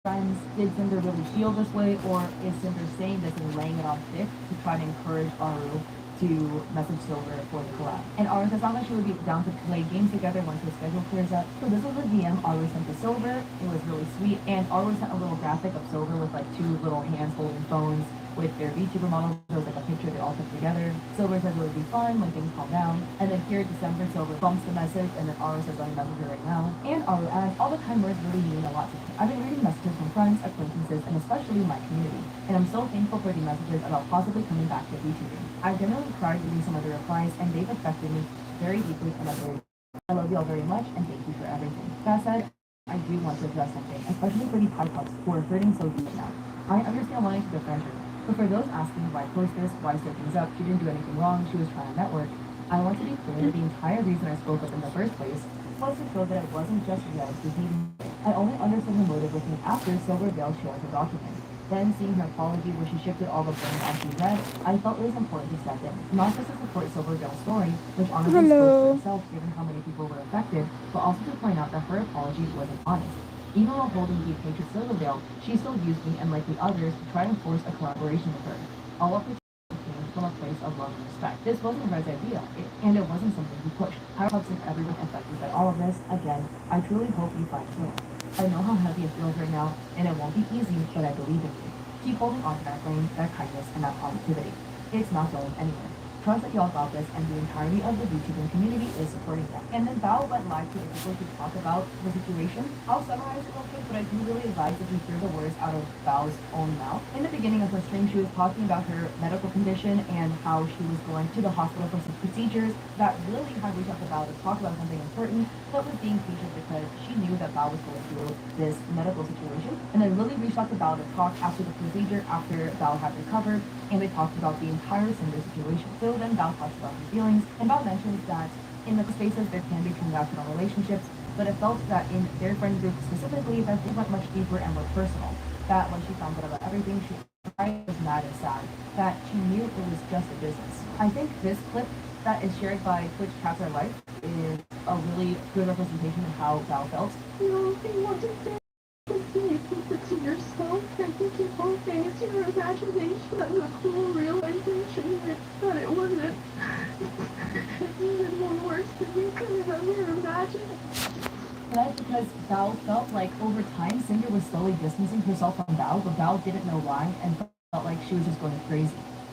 Friends, did Cinder really feel this way, or is Cinder saying this and laying it on thick to try to encourage Aru to message Silver for the collab? And Aru says how much she would be down to play games together once the schedule clears up. So this was a DM Aru sent to Silver. It was really sweet, and Aru sent a little graphic of Silver with like two little hands holding phones, with their VTuber models. There was like a picture they all took together. Silver says it would be fun when things calm down. And then here December, Silver bumps the message, and then Aru says, let me message her right now. And Aru adds, all the kind words really mean a lot to me. I've been reading messages from friends, acquaintances, and especially my community. And I'm so thankful for the messages about possibly coming back to VTubing. I genuinely cried reading some of the replies, and they've affected me very deeply in a very I love you all very much, and thank you for everything. That said, I do want to address something, especially for the Pups who are hurting so deep now. I understand wanting to defend her, but for those asking why post this, why stir things up, she didn't do anything wrong, she was trying to network, I want to be clear that the entire reason I spoke up in the first place was to show that it wasn't just Red behaving. I only understood her motive with me after Silver Veil shared her document. Then, seeing her apology where she shifted all the blame onto Red, I felt it was important to step in. Not just to support Silver Veil's story, which honestly spoke for itself given how many people were affected, but also to point out that her apology wasn't honest. Even while holding the hatred Silver Veil, she still used me and likely others to try to force a collaboration with her. All of which came from a place of love and respect. This wasn't Red's idea, and it wasn't something he pushed. Powerpups and everyone affected by all of this, again, I truly hope you find healing. I know how heavy it feels right now, and it won't be easy, but I believe in you. Keep holding on to that flame, that kindness, and that positivity. It's not going anywhere. Trust that y'all got this, and the entirety of the VTubing community is supporting them. And then Bao went live to April to talk about the situation. I'll summarize it real quick, but I do really advise that you hear the words out of Bao's own mouth. In the beginning of her stream, she was talking about her medical condition and how she was going to the hospital for some procedures that really had reached out to Bao to talk about something important, but was being patient because she knew that Bao was going through this medical situation. And then really reached out to Bao to talk after the procedure, after Bao had recovered, and they talked about the entire Cinder situation. So then Bao talks about her feelings, and Bao mentions that in the spaces there can be transactional relationships, but it felt that in their friend group specifically that they went much deeper and more personal. That when she found out about everything, she was mad and sad, that she knew it was just a business. I think this clip that is shared by Twitch Cats Are Life is a really good representation of how Bao felt. You want to say keep it to yourself. I think you both think it's your imagination and the cool realization that it wasn't even more worse than you could have ever imagined. That's because Bao felt like over time Cinder was slowly distancing herself from Bao, but Bao didn't know why and felt like she was just going crazy.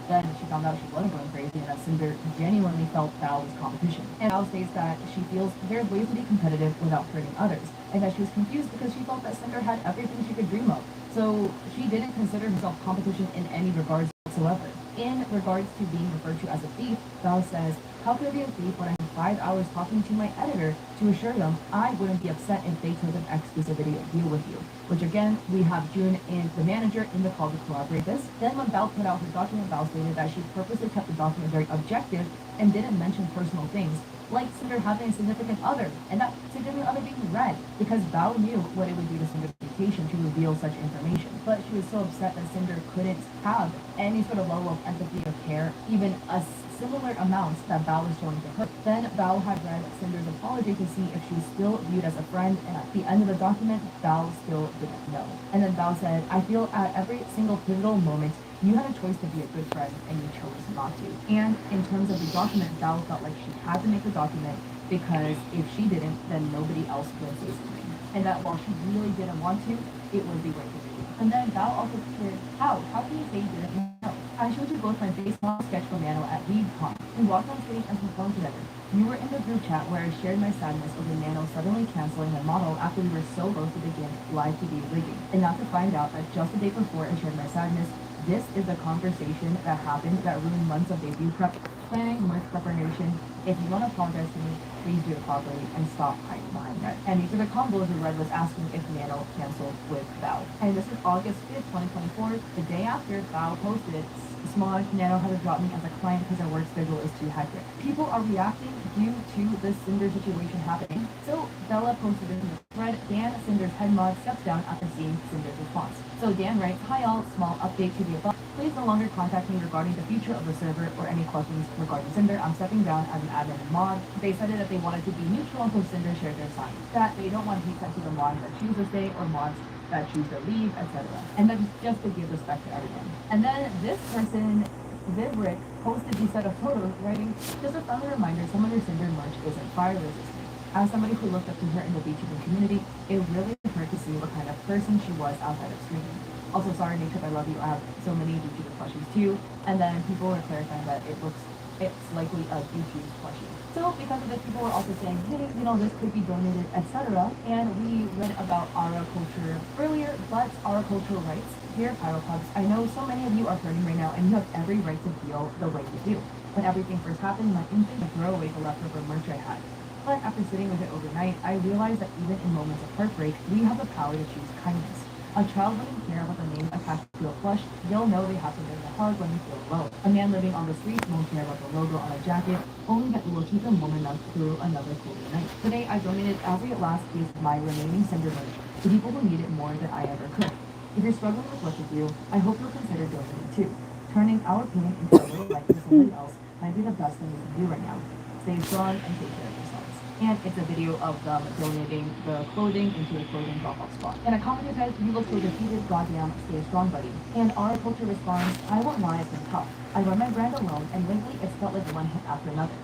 Then she found out she wasn't going crazy and that Cinder genuinely felt Bao was competition. And Bao states that she feels there's ways to be competitive without hurting others, and that she was confused because she felt that Cinder had everything she could dream of. So she didn't consider herself competition in any regards whatsoever. In regards to being referred to as a thief, Bao says, how could I be a thief when I spent 5 hours talking to my editor to assure them I wouldn't be upset if they took an exclusivity deal with you? Which again, we have June and the manager in the call to collaborate this. Then when Bao put out her document, Bao stated that she purposely kept the document very objective and didn't mention personal things, like Cinder having a significant other, and that significant other being Red, because Bao knew what it would do to Cinder's reputation to reveal such information. But she was so upset that Cinder couldn't have any sort of level of empathy or care, even a similar amounts that Bao was showing to her. Then Bao had read Cinder's apology to see if she was still viewed as a friend, and at the end of the document, Bao still didn't know. And then Bao said, I feel at every single pivotal moment, you had a choice to be a good friend, and you chose not to. And in terms of the document, Bao felt like she had to make the document because if she didn't, then nobody else would say something. And that while she really didn't want to, it was the right to do. And then Bao also shared, how can you say you didn't know? I showed you both my baseball sketch from Nano at ReadCon. We walked on stage and performed together. You were in the group chat where I shared my sadness over Nano suddenly canceling my model after we were so close to begin live TV rigging. And not to find out that just the day before I shared my sadness, this is the conversation that happened that ruined months of debut prep, planning, merch preparation. If you want to apologize to me, please do it properly and stop hiding behind that. And these are the combos where Red was asking if Nano canceled with Bao. And this is August 5th, 2024, the day after Bao posted it. Smog, Nano had to drop me as a client because our work schedule is too hectic. People are reacting due to the Cinder situation happening. So Bella posted in the thread, Dan, Cinder's head mod, steps down after seeing Cinder's response. So Dan writes, hi all, small update to the above. Please no longer contact me regarding the future of the server or any questions regarding Cinder. I'm stepping down as an admin and mod. They said that they wanted to be neutral until Cinder shared their side. That they don't want hate sent to the mods that choose to stay or mods that choose to leave, etc. And then just to give respect to everyone. And then this person, Vivrick, posted these set of photos writing, just a friendly reminder, some of your Cinder merch isn't fire resistant. As somebody who looked up to her in the VTubing community, it really hurt to see what kind of person she was outside of streaming. Also, sorry, Makeup, I love you. I have so many VTuber plushies too. And then people were clarifying that it's likely a VTuber plushie. So because of this, people were also saying, hey, this could be donated, etc. And we read about Ara culture earlier, but Ara cultural rights here, Pyropugs. I know so many of you are hurting right now, and you have every right to feel the way you do. When everything first happened, my instinct was to throw away the leftover merch I had. But after sitting with it overnight, I realized that even in moments of heartbreak, we have the power to choose kindness. A child wouldn't care what the name attached to a plush, they'll know they have to live in a hug when they feel alone. A man living on the streets won't care about the logo on a jacket, only that it will keep them warm enough through another cooler night. Today, I donated every last piece of my remaining Cinder merch to people who need it more than I ever could. If you're struggling with what to do, I hope you'll consider donating too. Turning our pain into a little light for somebody else might be the best thing we can do right now. Stay strong and take care of yourselves. And it's a video of them donating the clothing into a clothing drop-off spot. And a commenter says, you look so defeated, goddamn, stay strong, buddy. And our culture responds, I won't lie, it's been tough. I run my brand alone, and lately it's felt like one hit after another.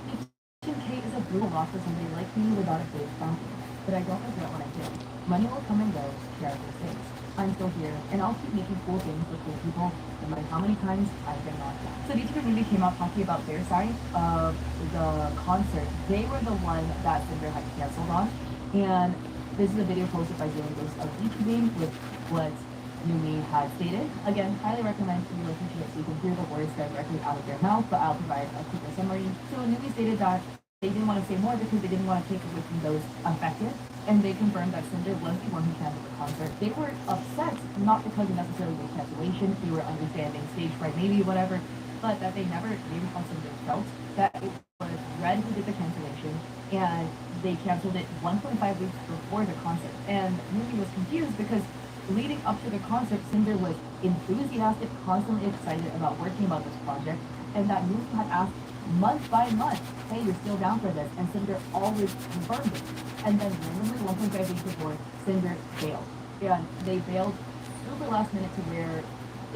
15K is a brutal loss for somebody like me without a big fountain. But I don't regret what I did. Money will come and go, character stays. I'm still here, and I'll keep making cool things with cool people, no matter how many times I've been knocked down. So VTuber movie came out talking about their side of the concert. They were the one that Cinder had canceled on, and this is a video posted by Daily Dose of VTubing with what Numi had stated. Again, highly recommend you listen to it so you can hear the words directly out of their mouth, but I'll provide a quicker summary. So Numi stated that they didn't want to say more because they didn't want to take away from those affected, and they confirmed that Cinder was the one who canceled the concert. They were upset, not because of necessarily the cancellation, they were understanding stage fright, maybe whatever, but that they never, maybe how Cinder felt, that it was Red who did the cancellation, and they canceled it 1.5 weeks before the concert. And Numi was confused because leading up to the concert, Cinder was enthusiastic, constantly excited about working about this project, and that Numi had asked month by month, hey, you're still down for this, and Cinder always confirmed it. And then randomly 1.5 weeks before, Cinder bailed. And they bailed super last minute to where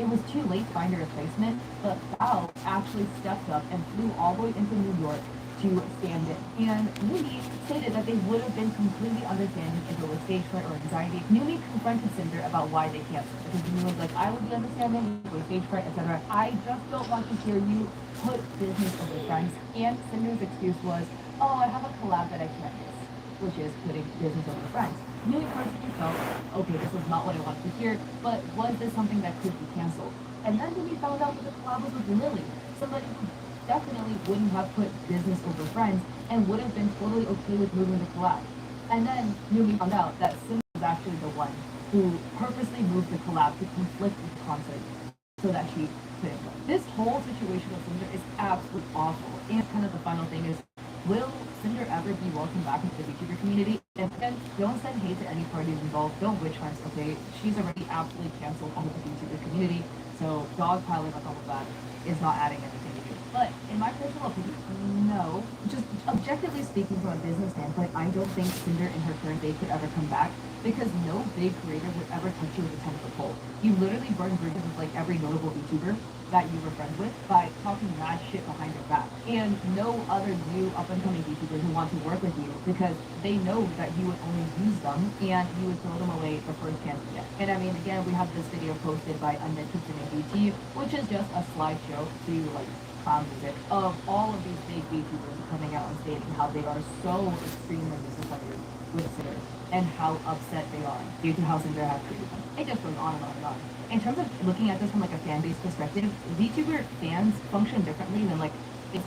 it was too late to find a replacement, but Bao actually stepped up and flew all the way into New York to stand in. And Numi stated that they would have been completely understanding if it was stage fright or anxiety. Numi confronted Cinder about why they canceled, because Numi was like, I would be understanding if it was stage fright, etc. I just don't want to hear you put business over friends. And Cinder's excuse was, oh, I have a collab that I can't miss, which is putting business over friends. Numi personally felt, okay, this was not what I wanted to hear, but was this something that could be canceled? And then Numi found out that the collab was with Lily, somebody who definitely wouldn't have put business over friends and would have been totally okay with moving the collab. And then Numi found out that Cinder was actually the one who purposely moved the collab to conflict with the concert so that she couldn't go. This whole situation with Cinder is absolutely awful. And kind of the final thing is, will Cinder ever be welcomed back into the VTuber community? And again, don't send hate to any parties involved. Don't witch hunt, okay? She's already absolutely canceled all of the VTuber community, so dogpiling on all of that is not adding anything to do. But in my personal opinion, no. Just objectively speaking from a business standpoint, I don't think Cinder in her current day could ever come back because no big creator would ever touch you with a 10-foot pole. You literally burn bridges with like every notable VTuber that you were friends with by talking mad shit behind your back. And no other new up-and-coming VTubers who want to work with you because they know that you would only use them and you would throw them away the first chance you get. And I mean, again, we have this video posted by Undead Kitsune VT, which is just a slideshow to like clown music of all of these big VTubers coming out on stage and how they are so extremely disappointed with Cinder and how upset they are due to how Cinder has treated them. It just goes on and on and on. In terms of looking at this from like a fan base perspective, VTuber fans function differently than like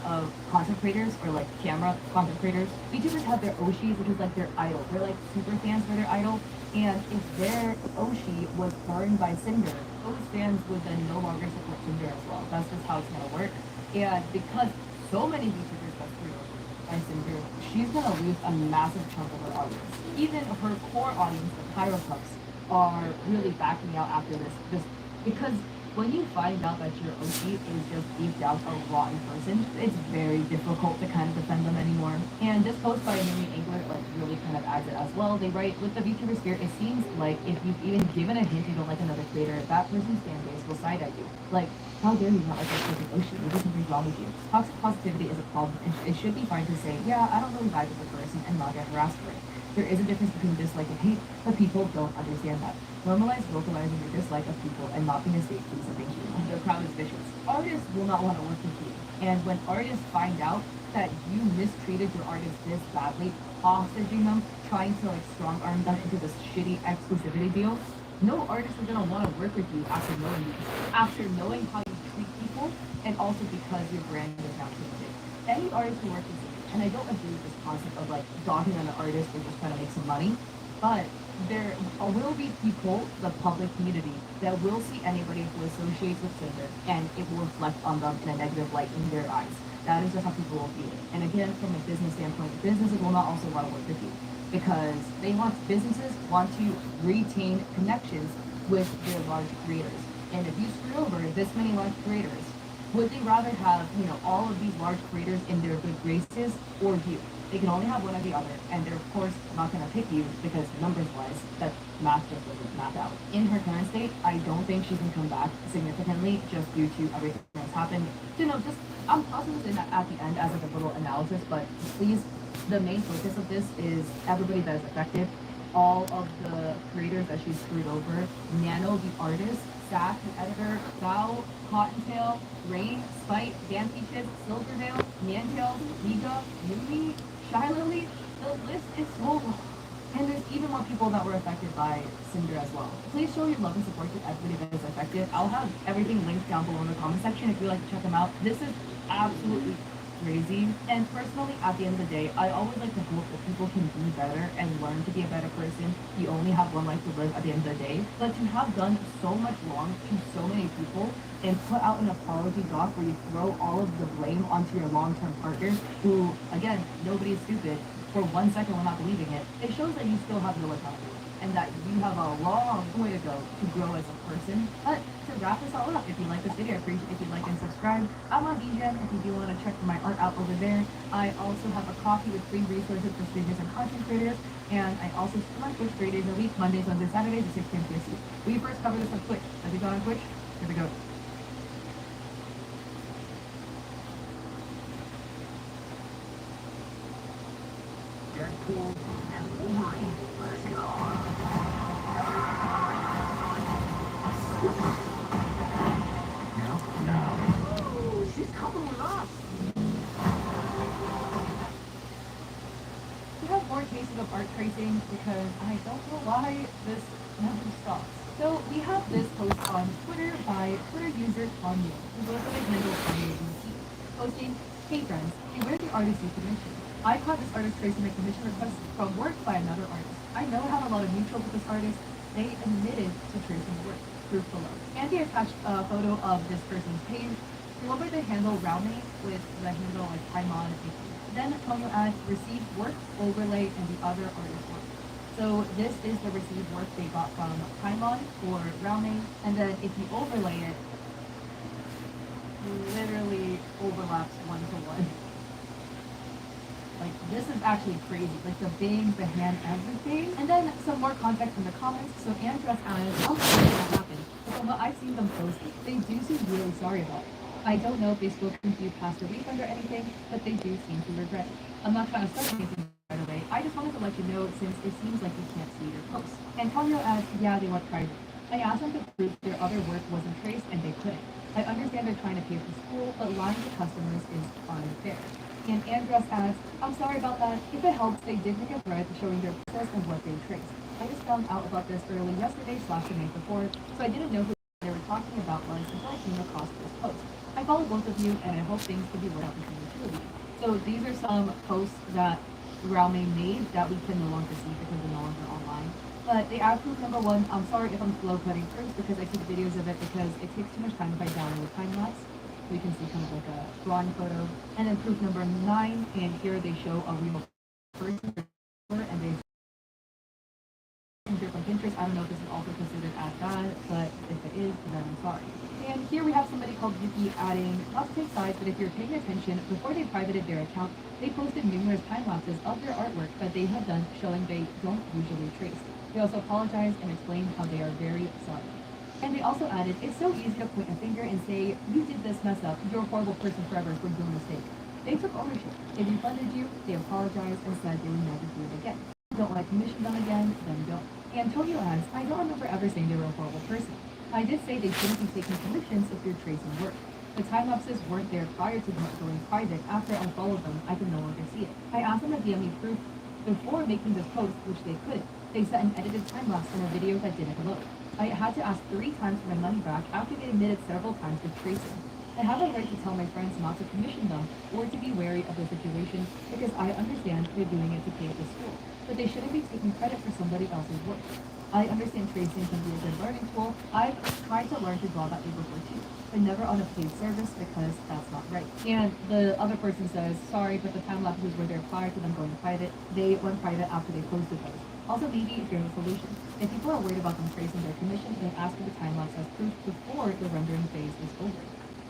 of content creators or like camera content creators. VTubers have their Oshis, which is like their idol. They're like super fans for their idol. And if their Oshi was burned by Cinder, those fans would then no longer support Cinder as well. That's just how it's gonna work. And because so many VTubers got screwed over by Cinder, she's gonna lose a massive chunk of her audience. Even her core audience, the Pyropups, are really backing out after this because when you find out that your OG is just deep down a rotten person, it's very difficult to kind of defend them anymore. And this post by Numi Angler like really kind of adds it as well. They write, with the VTuber spirit, it seems like if you've even given a hint you don't like another creator, that person's fan base will side at you. Like, how dare you not like this person Oshi? Maybe something's wrong with you. Toxic positivity is a problem, and it should be fine to say, yeah, I don't really vibe with the person and not get harassed for it. There is a difference between dislike and hate, but people don't understand that. Normalize vocalizing your dislike of people and not being a state piece of thank you. The crowd is vicious. Artists will not want to work with you. And when artists find out that you mistreated your artist this badly, hostaging them, trying to like strong arm them into this shitty exclusivity deal, no artist is gonna want to work with you after knowing how you treat people, and also because your brand is now tainted. Any artist who works with you, and I don't agree with this concept of like dogging on the artist or just trying to make some money, but there will be people, the public community, that will see anybody who associates with Cinder, and it will reflect on them in a negative light in their eyes. That is just how people will view it. And again, from a business standpoint, businesses will not also want to work with you because businesses want to retain connections with their large creators. And if you screw over this many large creators, would they rather have, all of these large creators in their good graces or you? They can only have one or the other, and they're of course not going to pick you because numbers-wise, that math just doesn't map out. In her current state, I don't think she can come back significantly just due to everything that's happened. I'm tossing this in at the end as like a little analysis, but please, the main focus of this is everybody that is affected, all of the creators that she's screwed over, Nano the artist, Zach the editor, Val, Cottontail, Rain, Spite, Dan Peaches, Silverdale, Mantail, Niga, Yumi, Shy Lily. The list is so long. And there's even more people that were affected by Cinder as well. Please show your love and support to everybody that is affected. I'll have everything linked down below in the comment section if you'd like to check them out. This is absolutely crazy. And personally, at the end of the day, I always like to hope that people can be better and learn to be a better person. You only have one life to live at the end of the day. But to have done so much wrong to so many people and put out an apology doc where you throw all of the blame onto your long-term partner, who, again, nobody is stupid, for 1 second we're not believing it, it shows that you still have no accountability and that you have a long way to go to grow as a person. But to wrap this all up, if you like this video, I appreciate if you like and subscribe. I'm on VGen if you do want to check my art out over there. I also have a coffee with free resources for streamers and content creators. And I also stream on Twitch 3 days a week, Mondays, Wednesdays, Saturdays at 6 p.m. PST. We first cover this on Twitch. Have you gone on Twitch? Here we go. Deadpool and Wolverine. Let's go. No. She's coming with us. We have more cases of art tracing because I don't know why this never stops. So we have this post on Twitter by Twitter user Tanya, who goes by the handle TanyaDC, posting, "Hey friends, beware the artist you commissioned. I caught this artist tracing a commission request from work by another artist. I know I have a lot of mutuals with this artist. They admitted to tracing the work. Proof below." Andy attached a photo of this person's page. He went by the handle Raumei with the handle like Paimon. Then Tonyo adds received work, overlay, and the other artist work. So this is the received work they got from Paimon or Raumei, and then if you overlay it, literally overlaps 1-to-1. Like, this is actually crazy. Like, the bangs, the hand, everything. And then some more context in the comments. So Andress adds, "I'm sorry that happened, but from what I've seen them post, they do seem really sorry about it. I don't know if they've spoken to you past a refund or anything, but they do seem to regret it. I'm not trying to start anything right away. I just wanted to let you know since it seems like you can't see your posts." Antonio adds, "Yeah, they went private. I asked them to prove their other work wasn't traced and they couldn't. I understand they're trying to pay for school, but lying to customers is unfair." And Andress adds, "I'm sorry about that. If it helps, they did make a thread showing their process and what they traced. I just found out about this early yesterday/the night before, so I didn't know who they were talking about was until I came across this post. I follow both of you, and I hope things can be worked out between the two of you." So these are some posts that Raumei made that we can no longer see because they're no longer online. But they add proof number 1. I'm sorry if I'm slow cutting proofs because I took videos of it because it takes too much time if I download time lapse. We can see kind of like a drawing photo. And then proof number 9, and here they show a real person, and they from Pinterest. I don't know if this is also considered as bad, but if it is, then I'm sorry. And here we have somebody called Yuki adding, "Not to take sides, but if you're paying attention, before they privated their account, they posted numerous time lapses of their artwork that they have done showing they don't usually trace. They also apologized and explained how they are very sorry." And they also added, "It's so easy to point a finger and say, you did this mess up, you're a horrible person forever for doing a mistake. They took ownership. They refunded you, they apologized, and said they would never do it again." don't want to commission them again, then don't. Antonio adds, I don't remember ever saying they were a horrible person. I did say they shouldn't be taking commissions if you're tracing work. The time lapses weren't there prior to them going private. After I unfollowed them, I could no longer see it. I asked them to DM me proof before making this post, which they couldn't. They set an edited time lapse on a video that didn't load. I had to ask 3 times for my money back after they admitted several times to tracing. I have a right to tell my friends not to commission them or to be wary of the situation because I understand they're doing it to pay the school, but they shouldn't be taking credit for somebody else's work. I understand tracing can be a good learning tool. I've tried to learn to draw that way before too, but never on a paid service because that's not right. And the other person says, sorry, but the time lapses were there prior to them going private. They went private after they closed the post. Also, maybe here's a solution. If people are worried about them tracing their commission, then ask for the time lapse as proof before the rendering phase is over.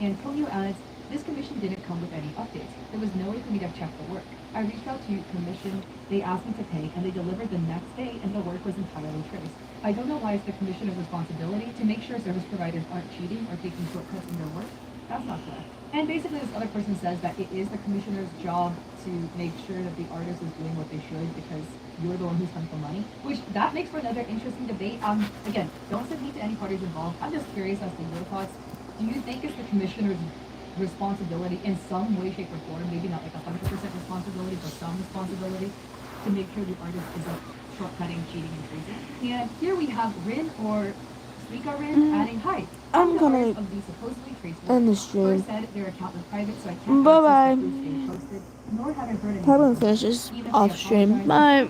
Antonio adds, this commission didn't come with any updates. There was no way for me to check the work. I reached out to commission, they asked me to pay, and they delivered the next day, and the work was entirely traced. I don't know why it's the commissioner's responsibility to make sure service providers aren't cheating or taking shortcuts in their work. That's not fair. And basically this other person says that it is the commissioner's job to make sure that the artist is doing what they should because you're the one who spent the money, which that makes for another interesting debate. Again, don't send me to any parties involved. I'm just curious as to your thoughts. Do you think it's the commissioner's responsibility in some way, shape, or form, maybe not like 100% responsibility, but some responsibility to make sure the artist isn't shortcutting, cheating, and tracing? And here we have Rin or Suika Rin adding, hi. I'm the gonna artist of the supposedly traced end the work. stream. First said their account was private, so I can't Bye-bye. access the proof they posted, nor have I heard anything Probably from them. finish this Even if they off stream. apologize, Bye.